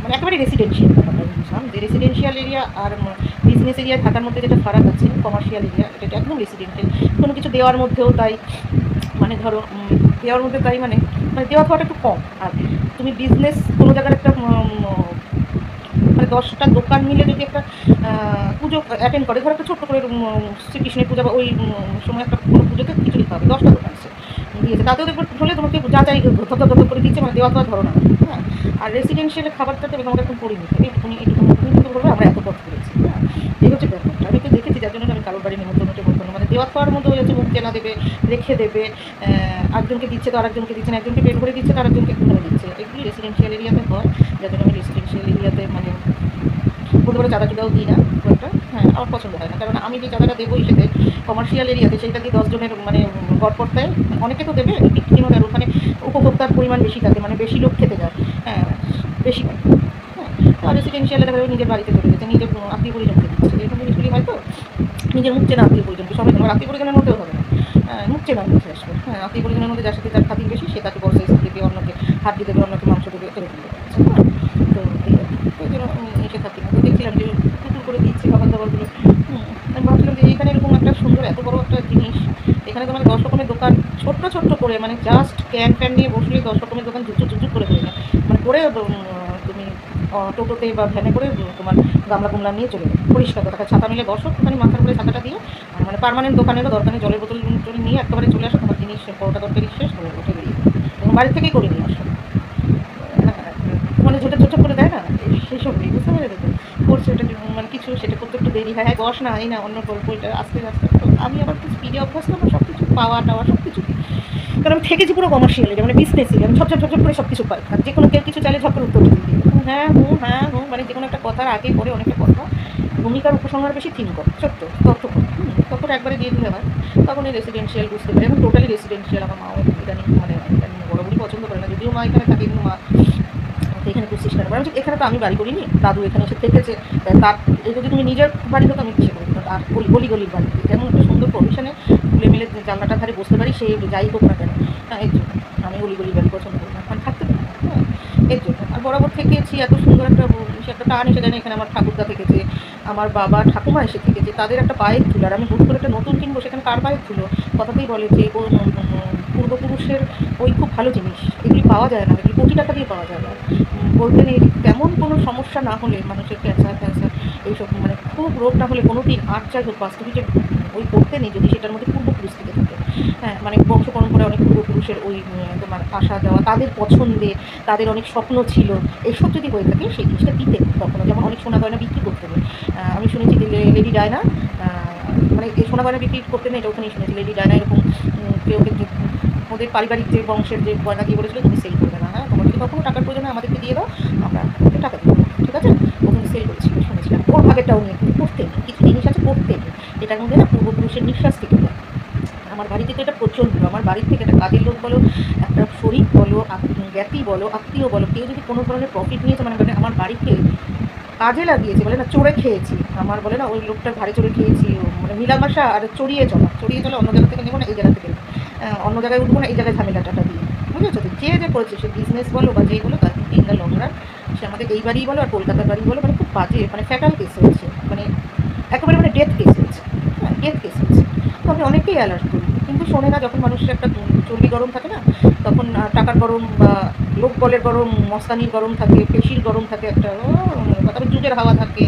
মানে একেবারে রেসিডেন্সিয়াল ব্যাপারটা বুঝলাম যে রেসিডেন্সিয়াল এরিয়া আর বিজনেস এরিয়া থাকার মধ্যে যেটা ফারাক আছে, কমার্শিয়াল এরিয়া এটা একদম রেসিডেন্সিয়াল। কোনো কিছু দেওয়ার মধ্যেও তাই, মানে ধরো দেওয়ার মধ্যে তাই মানে মানে দেওয়া খাওয়াটা একটু কম। আর তুমি বিজনেস কোনো জায়গার একটা মানে 10টা দোকান মিলে যদি একটা পুজো অ্যাটেন্ড করে, ধরো একটা ছোট্ট করে শ্রীকৃষ্ণের পূজা বা ওই সময় একটা কোনো পুজোতে কিছু দিতে হবে, 10টা দোকান আছে দিয়েছে, তাতেও দেখবে হলে তোমাকে যাচাই ধপ করে দিচ্ছে, মানে দেওয়া ধরো না। হ্যাঁ, আর রেসিডেন্সিয়ালের খাবারটা দেবে তোমাকে এখন পড়ে নিতে হবে, তুমি কিন্তু বলবে আমরা এত পথ করেছি। হ্যাঁ, এই হচ্ছে ব্যাপারটা। আমি তো দেখেছি, যার জন্য আমি কারোর বাড়ি নিমন্ত্রণকে বলবো না, মানে দেওয়া খাওয়ার মধ্যে হয়ে যাচ্ছে মুখ চেনা দেবে, রেখে দেবে, একজনকে দিচ্ছে তো আরেকজনকে দিচ্ছে না, একজনকে পেট ভরে দিচ্ছে তো আরেকজনকে খুলে দিচ্ছে। এগুলি রেসিডেন্সিয়াল এরিয়াতে হয়, যার জন্য আমি রেসিডেন্সিয়াল এরিয়াতে মানে বলতে পারো চাঁদা চুদাও দিই না খুব একটা। হ্যাঁ, আমার পছন্দ হয় না, কারণ আমি যে চাঁদাটা দেবো সেতে কমার্শিয়াল এরিয়াতে সেইটা দিয়ে 10 জনের মানে গড়পড়তায় অনেকে তো দেবে বিক্রি হবে, আর ওখানে উপভোক্তার পরিমাণ বেশি থাকে, মানে বেশি লোক খেতে যায়। হ্যাঁ, বেশি হয়। হ্যাঁ, আর রেসিডেন্সিয়ালে দেখা যাবে নিজের বাড়িতে চলে গেছে, নিজের আত্মীয় পরিজনকে দিচ্ছে, এরকম জিনিসগুলি হয়তো নিজের মুখ চেনা আত্মীয় পরিজনকে, সবাই তোমার আত্মীয় পরিজনের মধ্যেও হবে না। হ্যাঁ, মুখ চেনার মধ্যে আসবে। হ্যাঁ, আত্মীয় পরিজনের মধ্যে যার সাথে যার খাতির বেশি সে তাকে বড় সাইজ দেবে, অন্যকে হাড্ডি দেবে, অন্যকে মাংস দেবে, এরকম দেবে। হ্যাঁ, তো এই জন্য এসে থাকি না। তো দেখছিলাম যে টুকুর করে দিচ্ছে খাবার দাবারগুলো। আমি ভাবছিলাম যে এইখানে এরকম একটা সুন্দর এত বড় একটা জিনিস, এখানে তোমার 10 রকমের দোকান ছোট্ট ছোট্ট করে, মানে জাস্ট ক্যান ফ্যান নিয়ে বসলেই 10 রকমের দোকান ঝুকঝুক করে হয়ে যায়, মানে করে তুমি টোটোতে বা ভ্যানে করে তোমার গামলা কুমলা নিয়ে চলে যাবে, পরিষ্কার কথা। ছাতা মিলে বসো, ওখানে মাথার উপরে ছাতাটা দিয়ে, আর মানে পার্মানেন্ট দোকানেরও দরকার নেই, জলের বোতল নিয়ে একেবারে চলে আসো, তোমার জিনিস পরোটা তরকারি শেষ করে উঠে বেরিয়ে এবং বাড়ি থেকেই করে নিয়ে আসো। মানে ঝোটা করে দেয় না, সেসব নেই, বুঝতে পেরে তো করছে ওটা মানে কিছু সেটা করতে একটু দেরি হয়। হ্যাঁ, বস না এই না অন্য গল্প, এটা আস্তে আস্তে। তো আমি আবার একটু স্পিডে অভ্যাস করবো সব কিছু পাওয়া টাওয়া সব কিছু, কারণ আমি থেকেছি পুরো কমার্শিয়াল এরিয়া, মানে বিজনেস এরিয়া, আমি ঝপঝপ করে সব কিছু পাই। আর যে কোনো কেউ কিছু চাইলে ঝপ করে উত্তর দিই, হ্যাঁ হুঁ, মানে যে কোনো একটা কথার আগে পরে অনেকটা কথা, ভূমিকার উপসংহার বেশি থিম কর, সত্য তথ্য কর, তখন একবারে দিয়ে দিলে হয়। তখন এই রেসিডেন্সিয়াল বুঝতে পারি, এখন টোটালি রেসিডেন্সিয়াল। আমার মাও ইদানিং মানে ইদানিং বরাবরই পছন্দ করে না, যদিও মা এখানে থাকে, কিন্তু মা এখানে খুব চেষ্টা করে। বলছি এখানে তো আমি বাড়ি করিনি, দাদু এখানে এসে থেকেছে, তার এই যদি তুমি নিজের বাড়ি হতো আমি কিসে করি, আর গলির বাড়ি যেমন একটা সুন্দর প্রভিশনে খুলে মিলে জানলাটা ধারে বসতে পারি, সে যাই হোক না কেন। হ্যাঁ, এর জন্য আমি গলির বাড়ি পছন্দ করি না, মানে থাকতে পারি না। হ্যাঁ, এর জন্য। আর বরাবর থেকেছি, এত সুন্দর একটা সে একটা টান এসে দেয় না, এখানে আমার ঠাকুরদা থেকেছে, আমার বাবা ঠাকুমা এসে থেকেছে, তাদের একটা পায়ের ধুলো। আর আমি হুট করে একটা নতুন কিনবো, সেখানে কার পায়ের ধুলো, কথাতেই বলে যে পূর্বপুরুষের ওই খুব ভালো জিনিস, এগুলি পাওয়া যায় না, এগুলি কোটি টাকা দিয়ে পাওয়া যায় না। বলতে নেই তেমন কোনো সমস্যা না হলে, মানুষের ক্যান্সার এইসব মানে খুব রোগ না হলে কোনো দিন আর যাই হোক বাস্তবিকে ওই করতে নেই, যদি সেটার মধ্যে পূর্বপুরুষ থেকে থাকে। হ্যাঁ, মানে বংশ পরম্পরায় অনেক পূর্বপুরুষের ওই তোমার আসা যাওয়া, তাদের পছন্দে, তাদের অনেক স্বপ্ন ছিল, এইসব যদি হয়ে থাকে সেই জিনিসটা দিতে কখনো, যেমন অনেক সোনা গয়না বিক্রি করতে নেই। আমি শুনেছি যে লেডি ডায়না, মানে এই সোনা গয়না বিক্রি করতে নেই, এটা ওখানেই শুনেছি লেডি ডায়না এরকম কেউ ওদের পারিবারিক যে বংশের যে গয়না দিয়ে বলেছিল তুমি সেল করবে না, হ্যাঁ তোমার যদি কখনো টাকার প্রয়োজনে আমাদেরকে দিয়ে দাও, আমরা টাকা দেবো, ঠিক আছে। ওখানে সেল করেছিল শুনেছিলাম, ওর ভাগেরটাও নিয়ে করতে নেই, কিছু জিনিস আছে করতে নেই, এটার মধ্যে না পূর্বপুরুষের নিঃশ্বাস থেকে যায়। আমার বাড়িতে তো এটা প্রচণ্ড, আমার বাড়ির থেকে একটা কাজের লোক বলো, একটা শরীর বলো, জ্ঞাতি বলো, আত্মীয় বলো, কেউ যদি কোনো ধরনের প্রফিট নিয়েছে, মানে আমার বাড়িতে কাজে লাগিয়েছি, বলে না চড়ে খেয়েছি, আমার বলে না ওই লোকটার ঘাড়ে চড়ে খেয়েছি, মানে মিলামাশা আর চড়িয়ে চলা অন্য জায়গা থেকে নেবো না, এই জায়গা থেকে অন্য জায়গায় উঠবো না, এই জায়গায় ঝামেলাটা দিয়ে, বুঝেছো তো। যে করেছে সে বিজনেস বলো বা যেই বলো, তার ইন দ্য লং রান সে আমাদের এই বাড়িই বলো আর কলকাতার বাড়ি বলো, মানে খুব বাজে, মানে ফ্যাটাল কেস হয়েছে, মানে একেবারে মানে ডেথ কেস হয়েছে। হ্যাঁ, ডেথ কেস হয়েছে। তো আমি অনেককেই অ্যালার্ট করি, কিন্তু শোনে না। যখন মানুষের একটা চর্বি গরম থাকে না, তখন টাকার গরম বা লোক বলের গরম, মস্তানির গরম থাকে, পেশির গরম থাকে, একটা তারপরে যুগের হাওয়া থাকে,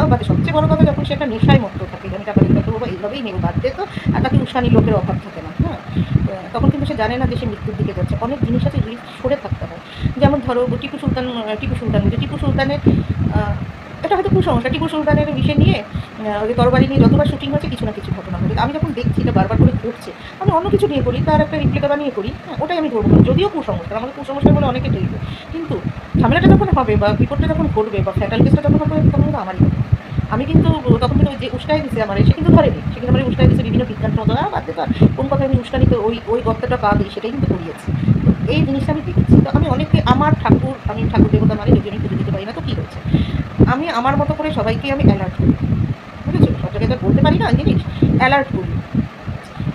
বা সবচেয়ে বড় কথা যখন সে একটা নেশায় মত্ত থাকে, আমি টাকা ইনকাম করবো এইভাবেই নেবো, বাদ দিয়ে তো আর তাকে উৎসাহী লোকের অভাব থাকে না। হ্যাঁ, তখন কিন্তু সে জানে না যে সে মৃত্যুর দিকে যাচ্ছে। অনেক জিনিস আছে যেগুলি সরে থাকতে হয়, যেমন ধরো টিপু সুলতানের এটা হয়তো কুসংস্কার। টিপু সুলতানের বিষয় নিয়ে ওই তরবারি নিয়ে যতবার শুটিং হচ্ছে কিছু না কিছু ঘটনা ঘটে, আমি যখন দেখছি এটা বারবার করে ঘটছে, আমি অন্য কিছু নিয়ে করি, তার একটা রিপ্লিকা বানিয়ে করি। হ্যাঁ, ওটাই আমি করবো, যদিও কুসংস্কার, আমাকে কুসংস্কার বলে অনেকে তৈরি, কিন্তু ঝামেলাটা যখন হবে বা বিপদটা যখন ঘটবে বা ফ্যাটাল কেসটা যখন হবে, তখন কিন্তু আমারই হবে। আমি কিন্তু তখন কিন্তু যে উস্কাই দিচ্ছে আমার, সে কিন্তু ধরেনি, সে কিন্তু আমার উস্কাই দিচ্ছে বিভিন্ন বিজ্ঞান মতো, বাদ দিতে আর কোন কথা আমি উস্কানিতে ওই গর্তটা পা দিই, সেটাই কিন্তু করিয়েছি। তো এই জিনিসটা আমি দেখেছি। তো আমি অনেকে আমার আমি ঠাকুর দেবতা মানে, যদি আমি পুজো দিতে পারি না তো কী হয়েছে, আমি আমার মতো করে সবাইকে আমি অ্যালার্ট করি, বুঝেছো। সব জায়গায় তো বলতে পারি না জিনিস, অ্যালার্ট করি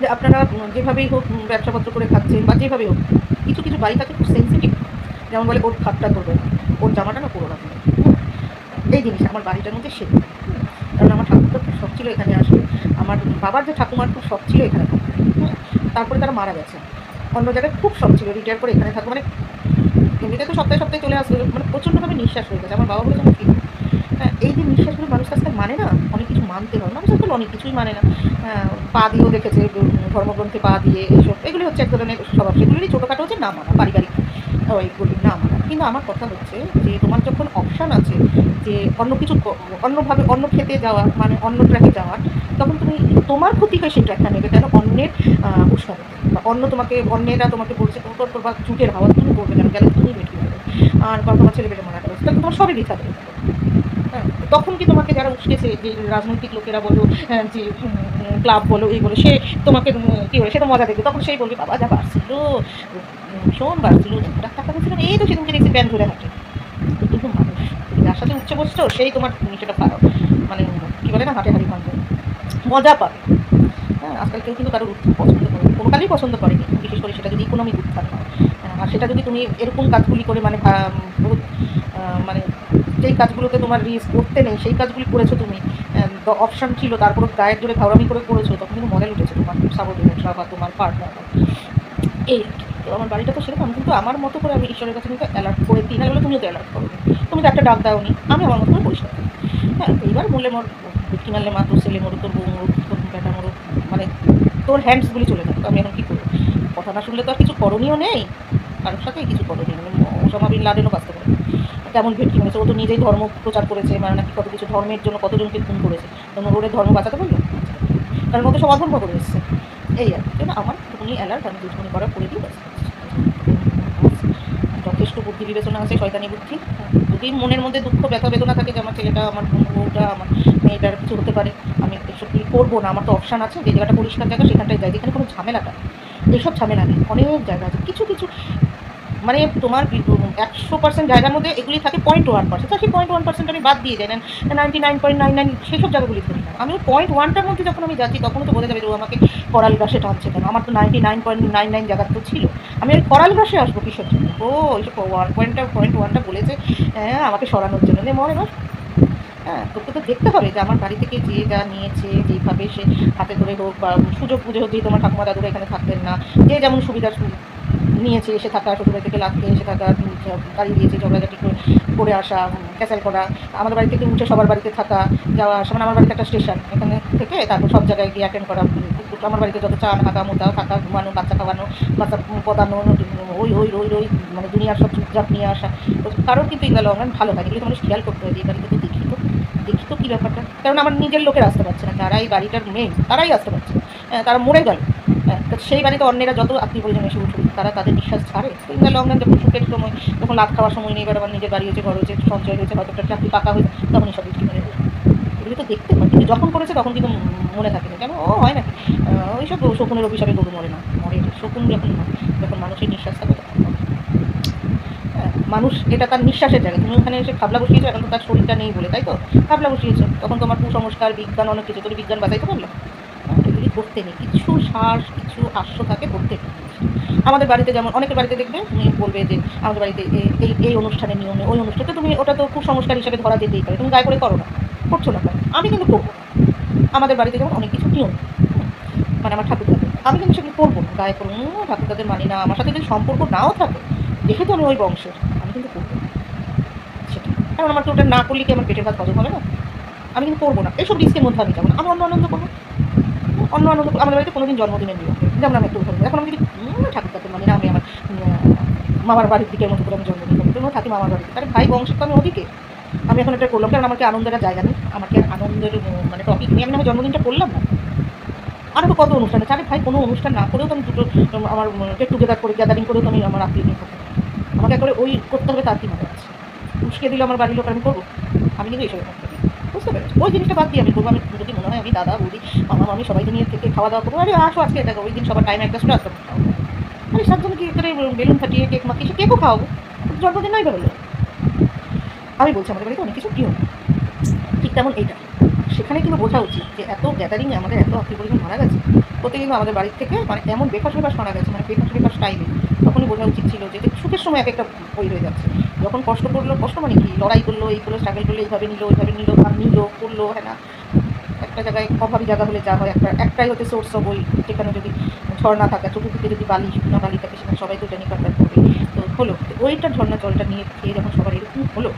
যে আপনারা যেভাবেই হোক ব্যবসাপত্র করে খাচ্ছেন বা যেভাবেই হোক, কিছু কিছু বাড়ি থাকে খুব সেন্সিটিভ, যেমন বলে ওর খাটটা ধরবে না, ওর জামাটা না পুরো না। এই জিনিসটা আমার বাড়িটার মধ্যে সে, কারণ আমার ঠাকুরটা খুব শখ ছিল এখানে আসবে, আমার বাবার যে ঠাকুমার খুব শখ ছিল এখানে থাকবে। তারপরে তারা মারা গেছে, অন্য জায়গায় খুব শখ ছিল রিটায়ার করে এখানে থাকবো, মানে এমনিতে তো সপ্তাহে সপ্তাহে চলে আসবে, মানে প্রচণ্ডভাবে নিঃশ্বাস হয়ে গেছে। আমার বাবা বলেছে আমি ঠিক, হ্যাঁ এই যে নিঃশ্বাসগুলো মানুষ আজকাল মানে না, অনেক কিছু মানতে হয়, মানুষ আজকাল অনেক কিছুই মানে না। পা দিয়েও দেখেছে, ধর্মগ্রন্থে পা দিয়ে এইসব, এগুলি হচ্ছে এক ধরনের স্বভাব, সেগুলিরই ছোটোখাটো হচ্ছে না মানা, পারিবারিক এইগুলি না মানা। কিন্তু আমার কথা হচ্ছে যে তোমার যখন অপশান আছে যে অন্য কিছু অন্যভাবে অন্য খেতে যাওয়া, মানে অন্য ট্র্যাকে যাওয়ার, তখন তুমি তোমার ক্ষতি হয় সেই ট্র্যাকটা নেবে কেন, অন্যের উৎসাহে বা অন্য তোমাকে, অন্যেরা তোমাকে বলছে তোর বা জুটের হাওয়া তুমি করবে কেন, গেলে তুমি বেশি যাবে, আর বা তোমার ছেলে পেলে মারা গেল, তাহলে তোমার সবই বৃথা দেবে। হ্যাঁ, তখন কি তোমাকে যারা উস্কেছে, যে রাজনৈতিক লোকেরা বলো, যে ক্লাব বলো, এই বলো, সে তোমাকে কী বলে, সে তো মজা দেখবে, তখন সেই বলবে বাবা যা বাড়ছিল, ভীষণ বাড়ছিল, টাকা বলছিল, এই তো সেদিনকে দেখছি ব্যান ধরে হাঁটে। কিন্তু মানুষ যার সাথে উচ্চ বসছো সেই তোমার সেটা মানে কী বলে না, হাটে হাড়ি ভাঙবে, মজা পাবে। হ্যাঁ, আজকাল কেউ কিন্তু কারোর উত্থান পছন্দ করে, কোনো কালেই পছন্দ করেনি, বিশেষ করে সেটা যদি ইকোনমিক উত্থান হয়। আর সেটা যদি তুমি এরকম কাজগুলি করে, মানে বহুত মানে যেই কাজগুলোতে তোমার রিস্ক করতে নেই সেই কাজগুলি করেছো তুমি, অপশান ছিল, তারপর গায়ের জোরে ঘাওড়ামি করে করেছো, তখন কিন্তু মডেল উঠেছে তোমার সাবলীলতা বা তোমার পার্টনার। এই তো আমার বাড়িটা তো সেরকম, কিন্তু আমার মতো করে আমি ঈশ্বরের কাছে কিন্তু অ্যালার্ট করে দিই, না বলে তুমিও তো অ্যালার্ট করো, তুমি তো একটা ডাক দাওনি, আমি আমার মতো করে পরিষ্কার করি। হ্যাঁ, এইবার বললে মোর ভেটকি মারলে মা, তোর ছেলে মরুক, তোর বউ মরুক, তোর বেটা মরুক, মানে তোর হ্যান্ডসগুলি চলে যাবে, তো আমি এখন কী করবো? কথা না শুনলে তো আর কিছু করণীয় নেই, কারোর সাথেই কিছু করণীয় নেই। ওসামা বিন লাদেনও বাঁচতে পারে, কেমন ভেটকি মেরেছে, ও তো নিজেই ধর্ম প্রচার করেছে, মানে নাকি কত কিছু ধর্মের জন্য কতজনকে খুন করেছে, তখন ওরে ধর্ম বাঁচাতে পারলো? কারণ ও তো সব অধর্ম করে এসছে। এই আর কি, আমার টুকুনি অ্যালার্ট, আমি দুষ্টুমি করা করে দিই, যথেষ্ট বুদ্ধি বিবেচনা আছে, শয়তানি বুদ্ধি। যদি মনের মধ্যে দুঃখ ব্যথা বেদনা থাকে যে আমার ছেলেটা, আমার বউটা, আমার মেয়েটার কিছু হতে পারে, আমি এসব কি করবো না, আমার তো অপশান আছে, যে জায়গাটা পরিষ্কার জায়গা সেখানটায় যাই, যেখানে কোনো ঝামেলাটা, এইসব ঝামেলা নেই, অনেক জায়গা আছে, কিছু কিছু মানে তোমার 100% জায়গার মধ্যে এগুলি থাকে 0.1%, তো সেই 0.1% আমি বাদ দিয়ে যাই না, 99.99 সেসব জায়গাগুলি ধরি না, আমি 0.1টার মধ্যে যখন আমি যাচ্ছি তখন তো বোঝা যাবে যে ও আমাকে করাল গাছে টানছে কেন, আমার তো 99.99 জায়গা তো ছিল, আমি ওই করাল গাছে আসবো কিসের জন্য? ও ওই সব 1.1টা বলেছে, হ্যাঁ আমাকে সরানোর জন্য, মনে হয়। হ্যাঁ, তোকে তো দেখতে হবে যে আমার বাড়ি থেকে যে যা নিয়েছে, যেইভাবে সে হাতে ধরে হোক বা সুযোগ বুঝে হোক, যে তোমার ঠাকুমা দাদুরা এখানে থাকতেন না, যে যেমন সুবিধা নিয়েছে, এসে থাকা, শ্বশুরবাড়ি থেকে লাগতে এসে থাকা, গাড়ি দিয়েছে, ঝগড়াঝাটি করে আসা, ক্যাসাল করা, আমাদের বাড়ি থেকে উঠে সবার বাড়িতে থাকা, যাওয়া আসা, মানে আমার বাড়িতে একটা স্টেশন, এখানে থেকে তারপর সব জায়গায় গিয়ে অ্যাটেন্ড করা, আমার বাড়িতে যত চা হাঁকা মোটা থাকা, ঘুমানো, বাচ্চা খাওয়ানো, বাচ্চা পদানো, ওই ওই ওই ওই মানে দুনিয়ার সব চুপচাপ নিয়ে আসা, তো কারোর কিন্তু এই গেল আমার ভালো থাকে, এগুলো তো মানুষ খেয়াল করতে হয় যে এই বাড়িতে তো দেখি তো কী ব্যাপারটা, কারণ আমার নিজের লোকের আসতে পারছে না, যারা এই বাড়িটার মেন তারাই আসতে পারছে, তারা মরে গেল। হ্যাঁ, সেই বাড়িতে অন্যেরা যত আত্মীয় পরিজন এসে উঠুক, তারা তাদের নিঃশ্বাস ছাড়ে, তো ইন দ্য লং রান যখন সুখের সময়, তখন লাভ খাওয়ার সময় নেই, এবার আমার নিজের বাড়ি হয়েছে, ঘর হয়েছে, সঞ্চয় হয়েছে, হয়তো একটা চাকরি পাকা হয়েছে, তখন এসব বিক্রি করে দেয়। এগুলি তো দেখতে হয়, কিন্তু যখন করেছে তখন কিন্তু মনে থাকে না, কেন ও হয় নাকি ওইসব শকুনের অভিশাপে গরু মরে না, মরে শকুন যখন যখন মানুষের নিঃশ্বাস থাকে তখন মরে। হ্যাঁ, মানুষ এটা তার নিঃশ্বাসের জায়গা, তুমি ওখানে এসে খাবলা বসিয়েছো, এখন তো তার শরীরটা নেই বলে, তাই তো খাবলা বসিয়েছো, তখন তোমার কুসংস্কার বিজ্ঞান অনেক কিছু, তুমি বিজ্ঞান বাঁচাইতে পারলো? এগুলি করতে নেই, কিছু শ্বাস কিছু হাস্য থাকে করতে নেই। আমাদের বাড়িতে যেমন অনেকের বাড়িতে দেখবে, তুমি বলবে যে আমাদের বাড়িতে এই অনুষ্ঠানের নিয়মে ওই অনুষ্ঠানে, তুমি ওটা তো কুসংস্কার হিসেবে ধরা যেতেই পারে, তুমি গায়ে করে করো না, করছো না কেন? আমি কিন্তু করবো না। আমাদের বাড়িতে যেমন অনেক কিছু নিয়ম, মানে আমার ঠাকুর দাদা, আমি কিন্তু সেগুলো করবো না, গায়ে করবো না, ঠাকুর দাদের মানি না, আমার সাথে যদি সম্পর্ক নাও থাকে, যেহেতু আমি ওই বংশের, আমি কিন্তু করবো না সেটা, কারণ আমাকে ওটা না করলে কি আমার পেটের ভাত হজম হবে না? আমি কিন্তু করবো না, এইসব রিস্কের মধ্যে আমি যাবো না, আমি অন্য আনন্দ করবো, অন্য আনন্দ। আমাদের বাড়িতে কোনোদিন জন্মদিনের নিয়ম, যেমন আমি একটু উদাহরণ, এখন আমি যদি ঠাকুর তাকে মানে না, আমি আমার মামার বাড়ির দিকের মতো করে আমি জন্মদিন করবো, তুমি থাকি মামার বাড়িতে, তাহলে ভাই বংশ তো আমি ওদিকে, আমি এখন এটা করলাম, কারণ আমাকে আনন্দের জায়গা নেই, আমাকে আনন্দের মানে টপিক নিয়ে আমি না জন্মদিনটা করলাম না। আরও তো কত অনুষ্ঠান আছে, আরে ভাই কোনো অনুষ্ঠান না করেও তো আমি দুটো আমার গেট টুগেদার করে, গ্যাদারিং করেও তো আমি আমার আত্মীয় নিয়ে করতে পারি, আমাকে একবারে ওই করতে হবে তার কি মনে আছে, উস্কে দিলে আমার বাড়ির লোক আমি করবো, আমি কিন্তু এইসব করতে পারি, বুঝতে পেরেছি? ওই জিনিসটা বাদ দিয়ে আমি করবো, আমি যদি মনে হয় আমি দাদা বৌদি মামা মামি সবাইকে নিয়ে থেকে খাওয়া দাওয়া করবো, আরে আসো আজকে এটা ওই দিন সবার টাইম একটা আসতে আরে 7 জন কি করে বেলুন ফাটিয়ে কেক মাখিয়ে সে কেকও খাওয়াবো, জন্মদিন নয় বেরোলো। আমি বলছি আমাদের বাড়িতে অনেক কিছু নিয়ম, ঠিক তেমন এইটা, সেখানে কিন্তু বোঝা উচিত যে এত গ্যাদারিংয়ে আমাদের এত আত্মীয় পরিজন মারা গেছে, প্রত্যেক কিন্তু আমাদের বাড়ির থেকে মানে এমন বেফাস মারা গেছে, মানে বেফাস টাইমে তখনই বোঝা উচিত ছিল যে সুখের সময় এক একটা বই হয়ে যাচ্ছে, যখন কষ্ট করলো, কষ্ট মানে কি, লড়াই করলো, এই করলো, স্ট্রাগল করলো, এইভাবে নিল, ওইভাবে নিল, করলো, হ্যাঁ না, একটা জায়গায় অভাবী জায়গা হলে যা হয়, একটাই হচ্ছে সোর্স অফ ওই, যেখানে যদি ঝর্ণা থাকে, চতুর্দিকে যদি বালি, শুকনো বালি থাকে, সেখানে সবাই তো জানি কাটকাট করবে। তো হলো ওইটা ঝর্ণা জলটা নিয়ে খেয়ে যখন সবার এরকম হলো,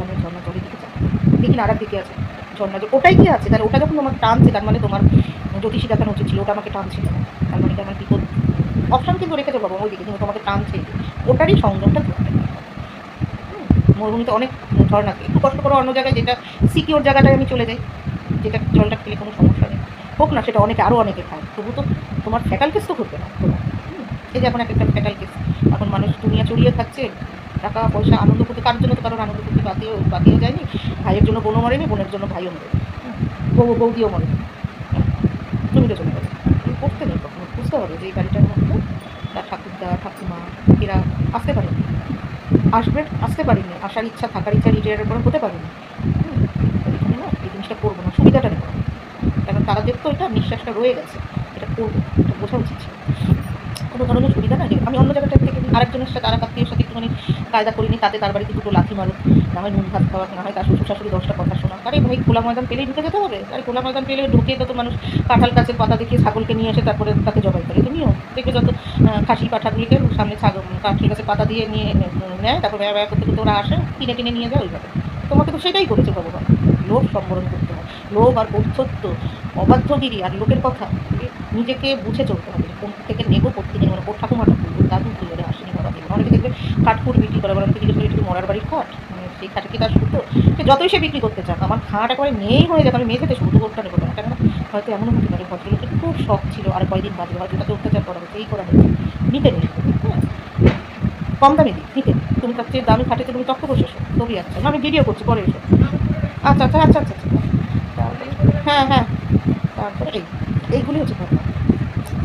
আমি ঝর্ণা জলের দিকে যাই, দেখি না আর দিকে আছে ঝর্ণা জল, ওটাই কি আছে, তাহলে ওটা যখন তোমার টানছে, তার মানে তোমার জ্যোতিষী দেখানো উচিত ছিল, ওটা আমাকে টানছিল না, তার মানে কি আমার বিপদ অপশান কিন্তু রেখেছে ভগবান ওই দিকে, কিন্তু তোমাকে টানছে, ওটারই সংযমটা করতে হবে। মরুভূমিতে অনেক ঝর্ণা, একটু কষ্ট করে অন্য জায়গায়, যেটা সিকিওর জায়গাটায় আমি চলে যাই, যেটা জলটা খেলে কোনো সমস্যা নেই, হোক না সেটা অনেকে আরও অনেকে খায়, তবু তো তোমার ফ্যাটাল কেস তো করবে না তোমার। এই যে এখন একটা ফ্যাটাল কেস, এখন মানুষ দুনিয়া চড়িয়ে খাচ্ছে, টাকা পয়সা আনন্দ করতে, কারোর জন্য তো কারোর আনন্দ করতে বাতিও যায়নি, ভাইয়ের জন্য বোনও মরেনি, বোনের জন্য ভাইও মরে, বৌদিও মরেনি, তুমি তো চলে গেলে, তুমি করতে নেই কখনো, বুঝতে হবে যে এই বাড়িটার মধ্যে তার ঠাকুরদা ঠাকুমা এরা আসতে পারেনি, আসতে পারিনি, আসার ইচ্ছা, থাকার ইচ্ছা, রিটায়ারের পরে হতে পারিনি, না এই জিনিসটা করবো না, সুবিধাটা নেবো, কারণ তাদের তো এটা নিঃশ্বাসটা রয়ে গেছে, এটা করবো, এটা বোঝা উচিত ছিল, কোনো ধরনের সুবিধা না, আমি অন্য জায়গাটা থেকে আরেকজনের সাথে আর আত্মীয়ের সাথে একটুখানি কায়দা করিনি, তাতে তার বাড়িতে দুটো লাথি মারো, না হয় নুন ভাত খাওয়া, না হয় তার শ্বশুর শাশুড়ি 10টা কথা শোনা, আরে ভাই খোলা ময়দান পেলেই ঢুকে যেতে হবে, আরে খোলা ময়দান পেলে ঢুকে তো মানুষ কাঁঠাল গাছের পাতা দেখিয়ে ছাগলকে নিয়ে এসে তারপরে তাকে জবাই করে, তুমিও দেখবে যত খাসি পাঠাগুলিকে সামনে কাঁঠাল গাছের পাতা দিয়ে নিয়ে নেয়, তারপর ব্যয় ব্যয় করতে করতে ওরা আসে, কিনে নিয়ে যায় ওইভাবে, তোমাকে তো সেটাই করেছে ভগবান, লোভ সম্বরণ করতে হয়, লোভ আর ঔদ্ধত্য, অবাধ্যগিরি আর লোকের কথা, নিজেকে বুঝে চলতে হবে, কোন থেকে নেবো, কোথেকে নেবো, ওর ঠাকুমাটা করবো, দাদু তুলে আসেনি বাবা দেবো, অনেকে দেখবে খাটকুর বিক্রি করে, বলেন জিজ্ঞেস করে একটু মরার বাড়ির খাট, মানে সেই খাটে কি তার সুতো, সে যতই সে বিক্রি করতে চাক, আমার খাট একবারে নেই হয়ে যাবে, আমি মেঝেতে শুধু করতে নেবো না, কেননা হয়তো এমনও হতে পারে ভদ্রলোকের খুব শখ ছিল, আর কয়েকদিন বাদে হয়তো তাকে অত্যাচার করা হয়েছে, এই করা হয়েছে, নিতে নেই, হ্যাঁ কম দামে দিই, নিতে তুমি তার চেয়ে দামি খাটেতে তুমি তক্ত বসে এসো, তবেই আচ্ছা, আমি ভিডিও করছি পরে এসো, আচ্ছা আচ্ছা আচ্ছা আচ্ছা আচ্ছা, তারপরে হ্যাঁ হ্যাঁ, তারপরে এইগুলি হচ্ছে ঘটনা,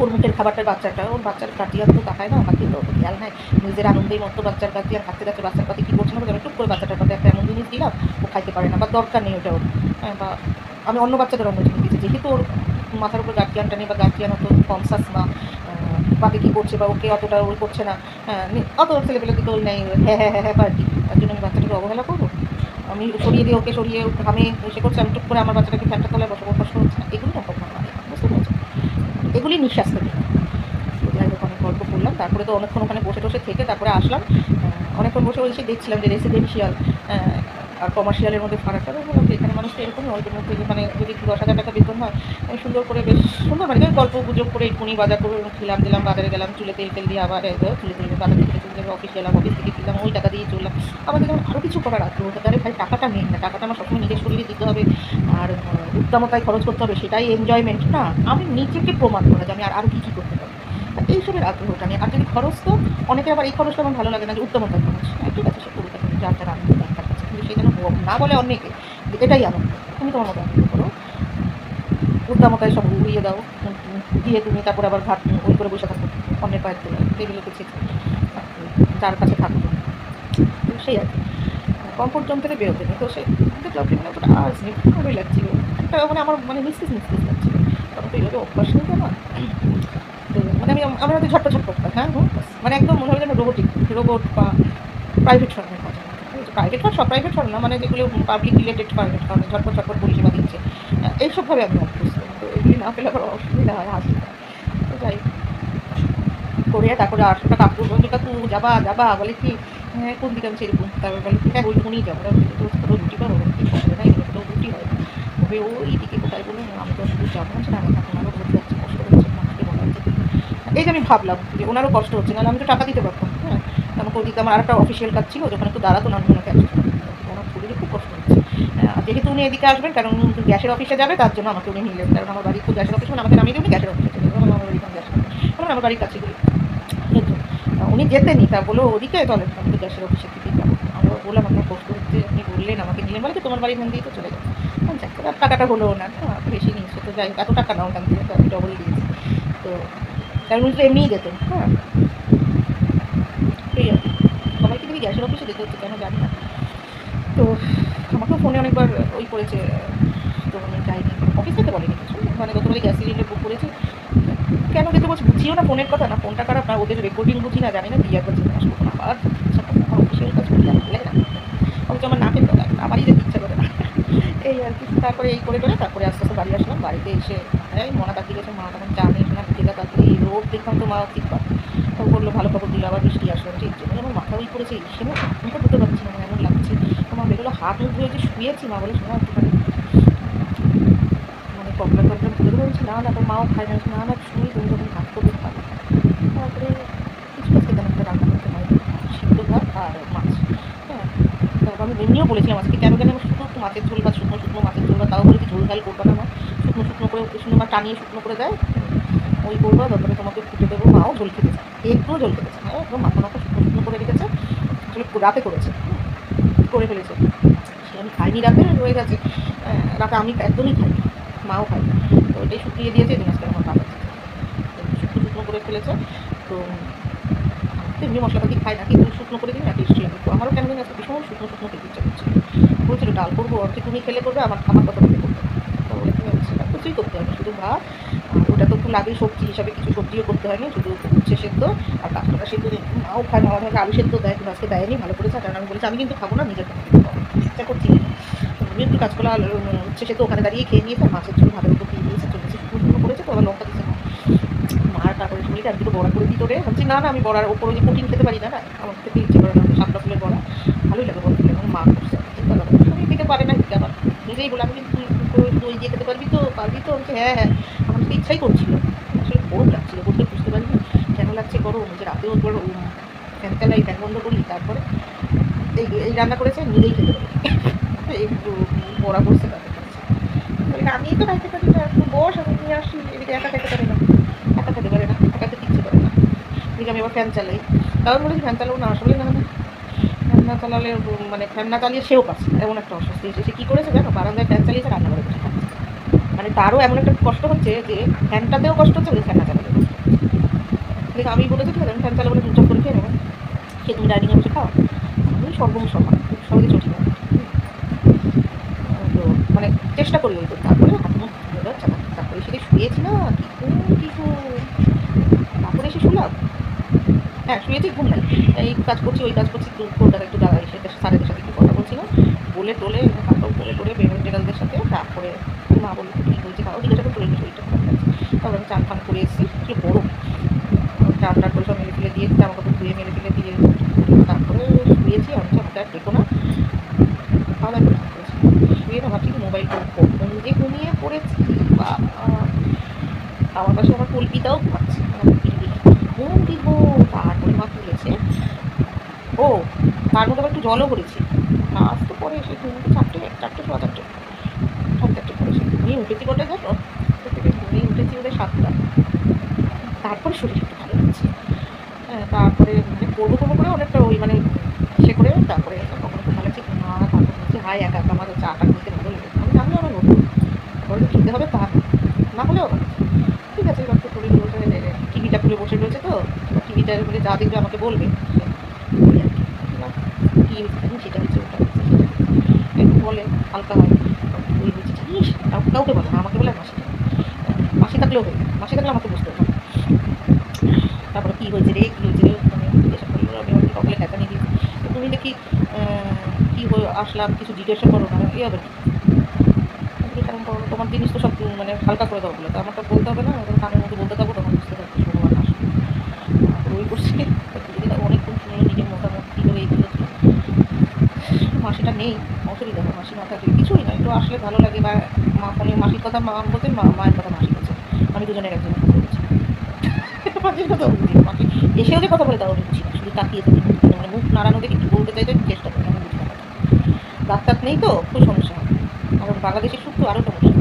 ওর মুখের খাবারটার বাচ্চাটা, ওর বাচ্চার গার্জিয়ান তো তাকায় না, বাকি তো খেয়াল নাই, নিজের আনন্দেই মতো বাচ্চার গার্জিয়ান হাঁটতে যাচ্ছে, বাচ্চার পাতে কী করছে না, টুক করে বাচ্চাটার পাতে একটা এমন জিনিস দিলাম, ও খাইতে পারে না, বা দরকার নেই ওটা ওর, হ্যাঁ, বা আমি অন্য বাচ্চাদের অন্য জিনিস দিচ্ছি, যেহেতু ওর মাথার উপর গার্জিয়ানটা নেই, বা গার্জিয়ান অত কনসাস না, বাকি কী করছে বা ওকে অতটা ওই করছে না, হ্যাঁ অত ছেলেপেলে দিকে ওই নেই, হ্যাঁ হ্যাঁ হ্যাঁ হ্যাঁ পার্টি, তার জন্য আমি বাচ্চাটাকে অবহেলা করবো, আমি সরিয়ে দিয়ে ওকে সরিয়ে ঘামে সে করছে, আমি টুক করে আমার বাচ্চাটাকে ফ্যানটা তলায় বসে কষ্ট হচ্ছে না, এগুলি না কখনো মানে বুঝতে পেরেছি, এগুলি নিঃশ্বাস থেকে, যাই হোক অনেক গল্প করলাম, তারপরে তো অনেকক্ষণ ওখানে বসে থেকে তারপরে আসলাম, অনেকক্ষণ বসে বসে দেখছিলাম যে রেসিডেন্সিয়াল আর কমার্শিয়ালের মধ্যে ফারাকটা, বললাম যে এখানে মানুষ তো এরকমই অল্পের মধ্যে, মানে যদি 10,000 টাকা বেতন হয়, আমি সুন্দর করে বেশ সুন্দর মানে গল্প গুজব করে একটুখানি বাজার করে খেলাম দিলাম, বাজারে গেলাম, চুলে তেল দিয়ে আবার চুলে বাজার থেকে চলে যাবে, অফিস গেলাম, অফিস থেকে ফিরলাম, ওই টাকা দিয়ে চললাম, আমাদের যেমন আরও কিছু করার আগ্রহ হতে পারে, ভাই টাকাটা মেন না, টাকাটা আমার সবসময় নিজের শরীরে দিতে হবে, আর উদ্দামতায় খরচ করতে হবে, সেটাই এনজয়মেন্ট না, আমি নিজেকে প্রমাণ করা যে আমি আর কী কী করতে পারি, এইসবের আগ্রহটা নিয়ে, আর যদি খরচ তো অনেকে আবার এই খরচটা আমার ভালো লাগে না, যে উদ্যমতার খরচ, হ্যাঁ ঠিক আছে সে করতে পারে, যার যার আনন্দ দরকার আছে, কিন্তু সেই জন্য না বলে অনেকে এটাই আনন্দ, তুমি তোমার মতো আনন্দ করো, উদ্দামতায় সব উড়িয়ে দাও, দিয়ে তুমি তারপরে আবার ঘাট ওই করে বসে থাকো, অন্যের পায়ের তোলা টেবিলেতে ছেঁচে, যার কাছে থাকো, সেই আর কি, কমফোর্ট জোন থেকে বেরোতে নেই, তো সে দেখলাম মানে ওটা আজ নেই, ভালোই লাগছিল, একটা মানে আমার মানে মিসিস লাগছিল, তখন তো এইভাবে অভ্যাস নেই আমার, মানে আমি হয়তো ঝটপট করতাম, হ্যাঁ মানে একদম মনে হয় যেন রোবট বা প্রাইভেট ফার্মের কথা, প্রাইভেট ফার্ম সব প্রাইভেট ফার্ম না, মানে যেগুলো পাবলিক রিলেটেড প্রাইভেট ফার্মে ঝটপট পরিষেবা দিচ্ছে, এইসবভাবে আমি অভ্যস্ত, তো এগুলি না পেলে আবার অসুবিধা হয়, হাসি, তো যাই করে তারপরে 800 টাকা কাপড় বন্ধু কাকু যাবা বলে কি, হ্যাঁ কোন দিকে আমি সেরকম, তারপরে বলে হ্যাঁ ওইখানেই যাবো, রুটি পাবো কি হবে না, এগুলো তো রুটি হয় তবে ওই দিকে কোথায় বলুন, আমি তো শুধু যাবো না, আমার এখন আরও বলতে যাচ্ছে, কষ্ট হচ্ছে আমাকে বলা হচ্ছে, এই যে আমি ভাবলাম যে ওনারও কষ্ট হচ্ছে, নাহলে আমি তো টাকা দিতে পারতাম, হ্যাঁ আমাকে ওদিকে আমার আরেকটা অফিসিয়াল কাজ ছিল, যখন একটু দাঁড়াতো না আমি ওনাকে ওনার শরীরে খুব কষ্ট হচ্ছে, যেহেতু উনি এদিকে আসবেন, কারণ গ্যাসের অফিসে যাবে, তার জন্য আমাকে উনি নিলেন, কারণ আমার বাড়ি তো গ্যাসের অফিস, মানে আমাকে নামিয়ে দেবেন গ্যাসের অফিসে চলে যাবে, আমার বাড়ি গ্যাসের অফিস, আমার বাড়ির কাছে উনি যেতেনি, তা বলো ওদিকে চলেন, আমি তো গ্যাসের অফিসের দিকেই যাবো, আমরা বললাম আপনার কষ্ট হচ্ছে, আপনি বললেন আমাকে নিলেন, বলে কি তোমার বাড়ির মন দিয়ে তো চলে যাবে, টাকাটা হলো না, বেশি নিয়েছে, তো যাই এত টাকা নাও ওখান থেকে, তো আমি ডবল দিয়েছি, তো কারণ উনি তো এমনিই যেতেন, হ্যাঁ সেই আর কি, সবাইকে যদি গ্যাসের অফিসে যেতে হচ্ছে কেন জানি না, তো আমাকেও ফোনে অনেকবার ওই করেছে, তো আমি যাইনি, অফিস থেকে বলেনি কিছু, মানে গতবারে গ্যাস সিলিন্ডার বুক করেছে, কেন যেতে বলছি বুঝিও না ফোনের কথা, না ফোনটা খারাপ, না ওদের রেকর্ডিং বুঝি না, জানি না দিয়ে একবার জেনে আসবো না, আবার অফিসিয়াল কাজ করলে ভালো লাগে না, অথচ আমার নাকের কথা আমারই যেতে ইচ্ছা করে না। এই আর কি। তারপরে এই করে করে তারপরে আস্তে আস্তে বাড়ি আসলাম। বাড়িতে এসে এই মনা তাকিয়ে গেছে, মা তখন চা নিয়ে এসে বিকেলা তাড়াতাড়ি রোদ দেখলাম তো মা চিৎকার, তো বললো ভালো খবর দিল, আবার বৃষ্টি আসলো, ঠিক জন্য আমার মাথা ওই করেছে, সে আমি তো বুঝতে পারছি না, এমন লাগছে। তো মা বেরোলো, হাত মুখ ধুয়ে যে শুয়েছি, মা বলে শোনা একটুখানি মানে প্রবলেম টবলেম তুলে ধরে বলছি, না না তোর মাও খায় না, না না শুনি তুমি যখন কাজ করবে খাবে। তারপরে কিছু আজকে তেমন একটা রান্না করতে হয়, সিদ্ধ ভাত আর মাছ। হ্যাঁ, তারপর আমি এমনিও বলেছিলাম আজকে কেন জানি আমার শুধু একটু মাছের ঝোল বা শুকনো শুকনো মাছের ঝোল, বা তাও বলেছি ঝোল ঝাল করবো না, আমার শুকনো শুকনো করে শুকনো মা টানিয়ে শুকনো করে দেয়, ওই করবো, তারপরে তোমাকে ফুটে দেবো। মাও ঝোল খেতে চায়, একটুও ঝোল খেতে চায়, হ্যাঁ একদম মাথা মাথা শুকনো শুকনো করে রেখেছে, আসলে রাতে করেছে, করে ফেলেছে, সে আমি খাইনি, রাতে রয়ে গেছে। রাতে আমি একদমই খাই, মাও খাই, তো ওইটাই শুকিয়ে দিয়েছে, এই আজকে আমার ভালো শুকনো শুকনো করে ফেলেছে। তো এমনি মশলাপাতি খাই না, কিন্তু শুকনো করে দিই না, টেস্টি লাগে। তো আমারও কেন জানি আজকে ভীষণ শুকনো শুকনো খেতে ইচ্ছা করছে, বলছিল ডাল করবো, অর্থে তুমি খেলে করবে, আমার আমার কথা বলে করবে। তো বলে তুমি সেটা কিছুই করতে হবে, শুধু ভাত, ওটা তো একটু লাগেই সবজি হিসাবে, কিছু সবজিও করতে হয়নি, শুধু উচ্ছে সেদ্ধ আর কাঁচকলা সেদ্ধ, মাও খায়, মাও আমাকে আলু সেদ্ধ দেয়, কিন্তু আজকে দেয়নি, ভালো করেছে। কারণ আমি বলেছি আমি কিন্তু খাবো না, নিজের ইচ্ছা করছি না, আমি একটু কাঁচকলা উচ্ছে সেদ্ধ ওখানে দাঁড়িয়ে খেয়ে নিয়েছে, মাছের ঝোল ভাতের উপর দিয়ে দিয়েছে, চলেছে শুকনো শুকনো করেছে, তো আবার লঙ্কা দিচ্ছে না। মার তারপরে শুনলি আমি দুটো বড়া করে দিই তোরে, ভাবছি না না আমি বড়ার ওপরে যে প্রোটিন খেতে পারি না, না আমার খেতে ইচ্ছে করে না, শাপলা ফুলের বড়া ভালোই লাগে, বড় খেলে আমার মা করছে, চিন্তা করো আমি খেতে পারে না, দিতে আবার নিজেই বলে আমি কিন্তু দই দিয়ে খেতে পারবি তো, পারবি তো, আমি হ্যাঁ হ্যাঁ, আমার তো ইচ্ছাই করছিল, আসলে গরম লাগছিল, বলতে বুঝতে পারিনি কেন লাগছে গরম, যে রাতেও তোর ফ্যান চালাই, ফ্যান বন্ধ করি, তারপরে এই এই রান্না করেছে, নিজেই খেতে পারি, একটু বড়া করছে তাদের কাছে, আমি তো খাইতে পারি না, একটু বস আমি নিয়ে আসি, এদিকে একা খেতে পারি না, একা খেতে পারে না, একা খেতে ইচ্ছে করে না, এদিকে আমি আবার ফ্যান চালাই, কারণ বলেছি ফ্যান চালাবো না, আসলে না না ফ্যান না চালালে মানে ফ্যান না চালিয়ে সেও পাচ্ছে, এমন একটা অস্বস্তি এসে সে কী করেছে জানো, বারান্দায় ফ্যান চালিয়েছে, রান্না করে বসে খাচ্ছে, মানে তারও এমন একটা কষ্ট হচ্ছে যে ফ্যানটাতেও কষ্ট হচ্ছে, ওই ফ্যান না চালাতে কষ্ট হচ্ছে। দেখে আমি বলেছি ঠিক আছে আমি ফ্যান চালাবো না, চুপচাপ করে খেয়ে নেবো, সে তুমি ডাইনিংয়ে বসে খাও, আমি সর্বম সমান সবাইকে চটি না, তো মানে চেষ্টা করি ওই করতে, তারপরে হাত মুখ ধুয়ে দেওয়ার চালা, তারপরে সেটা শুয়েছি না কিছু, তারপরে এসে শুলাম, হ্যাঁ শুয়েছি, ঘুম নাই, এই কাজ করছি ওই কাজ করছি, কোনটাকে একটু দাঁড়াই, সেটা স্যারেদের সাথে একটু কথা বলছিলাম, বলে টোলে হাতটাও বলে টোলে বেরোলদের সাথে, তারপরে মা বললো কী হয়েছে খাও, জিজ্ঞাসা করে টোলে শরীরটা খারাপ লাগছে, তারপরে আমি চান ফান করে এসেছি, একটু বড়ো চান টান করে সব মেরে ফেলে দিয়ে, জামা কাপড় ধুয়ে মেরে ফেলে দিয়ে, তারপরে শুয়েছি, আমি আমাকে আর দেখো না, খাওয়া দাওয়া করে করেছি, শুয়ে না ভাবছি মোবাইল ফোন যে ঘুমিয়ে পড়েছি, বা আমার পাশে আমার কল্পিতাও ঘুমাচ্ছে, ঘুম দিব, তারপরে মা তুলেছে, ও তার মধ্যে আবার একটু জলও করেছি, নাচ তো পরে এসে ঘুমতে চারটে সোয়া চারটে, সাড়ে চারটে করেছি, ঘুমিয়ে উঠেছি কটায় জানো, ঘুমিয়ে উঠেছি ওদের 7টা, তারপরে শরীর একটু ভালো লাগছে, হ্যাঁ তারপরে মানে করবো করবো করে অনেকটা ওই মানে সে করে, তারপরে কখনো খুব ভালো লাগছে মা, তারপর বলছি হাই একা একা আমার চাটা খেতে ভালো লেগেছে, আমি জানলে আমার নতুন তারপরে খেতে হবে, তা না হলেও ঠিক আছে, এবার তো শরীর বসে টিভিটা খুলে বসে রয়েছে, তো টিভিটা মানে যা দেখবে আমাকে বলবে, কী হয়েছে সেটা হচ্ছে ওটা হচ্ছে সেটা একটু বলে হালকা হয়, ওই হচ্ছে জানিস কাউকে বলে না, আমাকে বলে মাসি, মাসি থাকলেও হবে, মাসি থাকলে আমাকে বুঝতে হবে, তারপরে কী হয়েছে রে কী হয়েছে রে, মানে জিজ্ঞাসা করলো, আমি আমাকে সকালে খেতা নিয়ে দিই, তুমি দেখি কী হয়ে আসলাম, কিছু জিজ্ঞাসা করো না, এই হবে কারণ তোমার জিনিস তো সব মানে হালকা করে দাও বলে, তো আমারটা বলতে হবে না, কানের মধ্যে বলতে থাকবো, তখন বুঝতে পারছি ভগবান আসবে, ওই করছি, অনেকক্ষণ শুনে নিজের মতামত কী করে এইগুলো, মাসিটা নেই, অসুবিধা হয়, মাসি না থাকলে কিছুই না, একটু আসলে ভালো লাগে, বা মা ফোনে মাসির কথা মা বলতে, মায়ের কথা মাসি বলছে, আমি দুজনের একজনের কথা বলছি, মাসির কথা বুঝি, মাসি এসেও যে কথা বলে তাও বুঝছি না, শুধু তাকিয়ে থাকি, মানে মুখ নাড়ানো দেখে একটু বলতে চাইতে চেষ্টা করি, আমি বুঝি না, দাঁত টাত নেই তো খুব সমস্যা হয়, আর বাংলাদেশের সুখ তো আরও সমস্যা,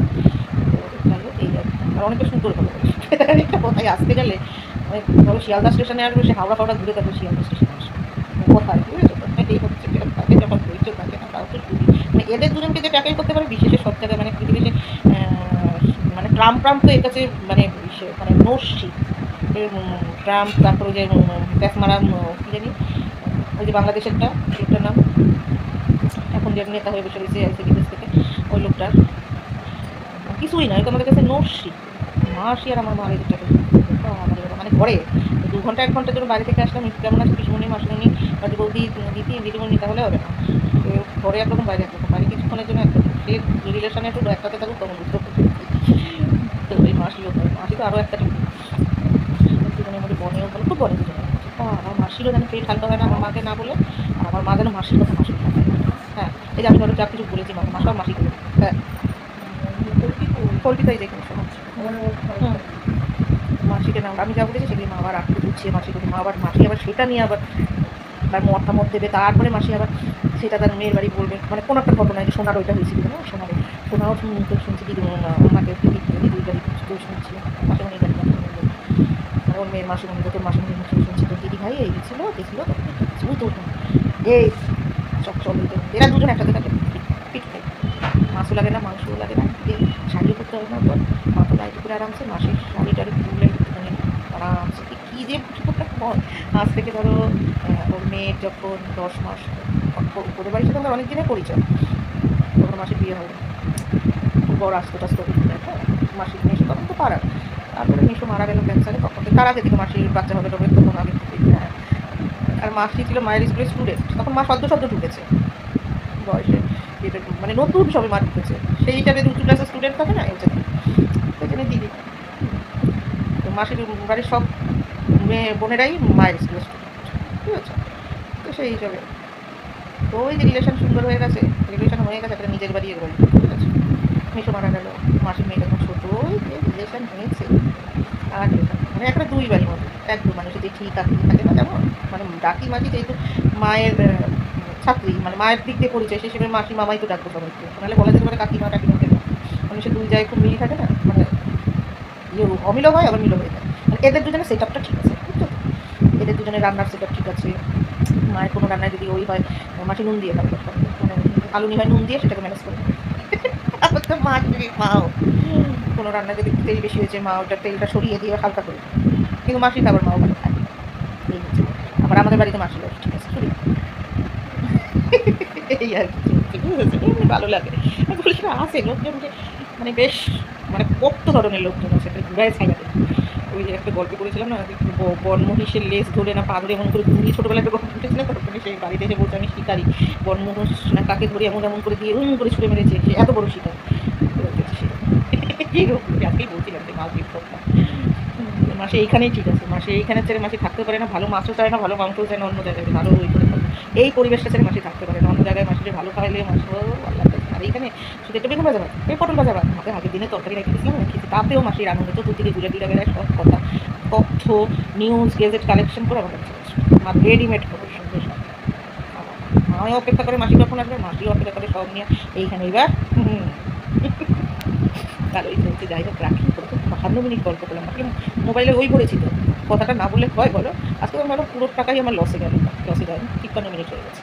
তো যাই হোক এই আর অনেকটা সুন্দর কথা বলে, একটা কথায় আসতে গেলে মানে ধরো শিয়ালদা স্টেশনে আসবে, সে হাওড়া ফাওড়া ঘুরে তারপরে শিয়ালদা স্টেশনে আসবে, কোথায় বুঝেছো, এই হচ্ছে তাকে যখন ধৈর্য থাকে না তাও তো মানে এদের দুজনকে যে ট্যাকেল করতে পারে বিশেষে সব জায়গায়, মানে পৃথিবীতে মানে ট্রাম্প তো এর কাছে মানে মানে নস্যি, ট্রাম্প, তারপরে যে ব্যাক মারা কী জানি ওই যে বাংলাদেশেরটা লোকটার নাম, এখন যে নেতা হয়ে বসে রয়েছে বিদেশ থেকে, ওই লোকটার কিছুই না, এটা আমাদের কাছে নস্যি, মাসি আর আমার মা এদিকটাকে মানে ঘরে 2 ঘন্টা 1 ঘন্টার জন্য বাইরে থেকে আসলাম, একটু কেমন আছে পিসুমণি মাসুমণি কাজে বৌদি দিদিমণি, তাহলে হবে না। ঘরে একরকম বাইরে একরকম, বাইরে কিছুক্ষণের জন্য একরকম, সে রিলেশনে একটু একটাতে থাকুক তখন বুঝতে পারছি। তো ওই মাসিও মাসি তো আরও একটা দুজনের মধ্যে বনেও ভালো, খুব বনে দুজনে। আমার মাসিরও যেন পেট হালকা হয় না আমার মাকে না বলে, আর আমার মা যেন মাসির কথা মাসির কথা। হ্যাঁ, এই যে আমি ধরো যা কিছু বলেছি মাকে, মাসা মাসি করে। হ্যাঁ, পোলট্রিটাই দেখুন সহজ। মাসিকে না আমি যা বলেছি সেগুলি মা আবার আটকে বুঝিয়ে মাসি করে, মা আবার মাসি আবার সেটা নিয়ে আবার তার মতামত দেবে, তারপরে মাসি আবার সেটা তার মেয়ের বাড়ি বলবে। মানে কোনো একটা ঘটনা যে সোনার ওইটা হয়েছিল না, সোনাও শুনছি দিদি আমাকে দিদির বাড়ি শুনছি, মাসিমণির বাড়ি ওর মেয়ের মাসিমণি, তোর মাসিমণির মুখে শুনছি তোর দিদি ভাই এই ছিল দেখলো তখন তো এই সব চলে এরা দুজন একসাথে থাকে পিঠ খাই, মাছও লাগে না মাংসও লাগে না, শাড়ি করতে হবে না, তোর মাথা লাইট করে আরামসে মাসির শাড়িটারে তুলে একটুখানি আরামসে কী যে হয়। আজ থেকে ধরো ওর মেয়ের যখন 10 মাস, ওদের বাড়ির সাথে আমরা অনেক দিনের পরিচয়, তখন মাসির বিয়ে হবে, বড় আসতো টাস্তো হ্যাঁ, মাসির মেয়ে তখন তো পাড়ার, তারপরে মেশো মারা গেল ক্যান্সারে, তখন তার আগে থেকে মাসির বাচ্চা হবে তবে তখন আগে থেকে। হ্যাঁ, আর মাসি ছিল মায়ের স্কুলের স্টুডেন্ট, তখন মা সদ্য ঢুকেছে বয়সে, যেটা মানে নতুন সবে মা ঢুকেছে, সেই হিসাবে 2 ক্লাসের স্টুডেন্ট থাকে না, এই জন্য দিদি। তো মাসির বাড়ির সব মেয়ে বোনেরাই মায়ের স্কুলের স্টুডেন্ট, ঠিক আছে। তো সেই হিসাবে তো ওই যে রিলেশন সুন্দর হয়ে গেছে, রিলেশন হয়ে গেছে একটা নিজের বাড়ি এর বাড়ি, ঠিক আছে। মেশো মারা গেল, মাসির মেয়েটা এখন ছোটো, ওই যে রিলেশন হয়েছে আর মানে একটা 2 বাড়ির মতো একদম, মানে যদি ঠিক কাকি থাকে না যেমন, মানে ডাকি মাঝি যেহেতু মায়ের ছাত্রী, মানে মায়ের দিক দিয়ে পরিচয়, সেই হিসেবে মাসি মামাই তো ডাকবো সবাইকে, নাহলে বলা যেতে পারে কাকিমা টাকিমাকে, মানে সে 2 জায়গায় খুব মিল থাকে না, মানে অমিলও হয় আবার মিলও হয়ে যায়। মানে এদের দুজনের সেট আপটা ঠিক আছে, বুঝছো তো, এদের দুজনের রান্নার সেট আপ ঠিক আছে। মায়ের কোনো রান্নায় যদি ওই হয় মাটি নুন দিয়ে খাবে, মানে আলু নিভায় নুন দিয়ে সেটাকে ম্যানেজ করে। মাছ মাও কোনো রান্না যদি তেল বেশি হয়েছে মা ওটা তেলটা সরিয়ে দিয়ে হালকা করে, কিন্তু মাসি খাবার মাও ভালো খায়, এই হচ্ছে। আবার আমাদের বাড়িতে মাসি লোক ঠিক আছে, শুনি এই আর কি এমনি ভালো লাগে। বলছি আসে লোকজন যে মানে বেশ মানে কত ধরনের লোকজন আছে, ঘুরায় ছাইয়াতে। ওই যে একটা গল্প করেছিলাম না, বনমহিষের লেজ ধরে না পা ধরে এমন করে ঘুরিয়ে, ছোটোবেলায় একটা গল্প উঠেছিল, তখন সেই বাড়িতে এসে বলছে আমি শিকারি, বনমহিষ না কাকে ধরে এমন এমন করে দিয়ে করে ছুঁড়ে মেরেছে, সে এত বড় শিকারি। আজকেই বলছিলাম যে মাছ বিক্ষোভটা মাসে এইখানেই ঠিক আছে, মাসে এইখানে ছেড়ে মাসি থাকতে পারে না, ভালো মাছও চায় না, ভালো মাংসও চায় না, অন্য জায়গায় ভালো ওই করে এই পরিবেশটা ছেড়ে মাসি থাকতে পারে না, অন্য জায়গায় মাসিকে ভালো খাওয়াইলে মাসও আল্লাহ। আর এইখানে শুধু একটা বেগুন ভাজা এই পটল ভাজা হাতে আগের দিনে তরকারি রেখে দিয়েছিলাম খেতে, তাতেও মাসির আনন্দ, চতুর্দিকে ঘুরে ঘুরে বেড়ায়, সব কথা তথ্য নিউজ গেজেট কালেকশন করে আমার কাছে মা রেডিমেড করে সুন্দর সব। মাও অপেক্ষা করে মাসি কখন আসবে, মাসিও অপেক্ষা করে সব নিয়ে এইখানে এবার ভালোই চলছে। যাই হোক রাখি, 52 মিনিট গল্প করলাম, বাকি মোবাইলে ওই পড়েছি তো, কথাটা না বললে হয় বলো, আজকে আমার পুরো টাকাই আমার লসে গেল, লসে যায় 53 মিনিট হয়ে গেছে।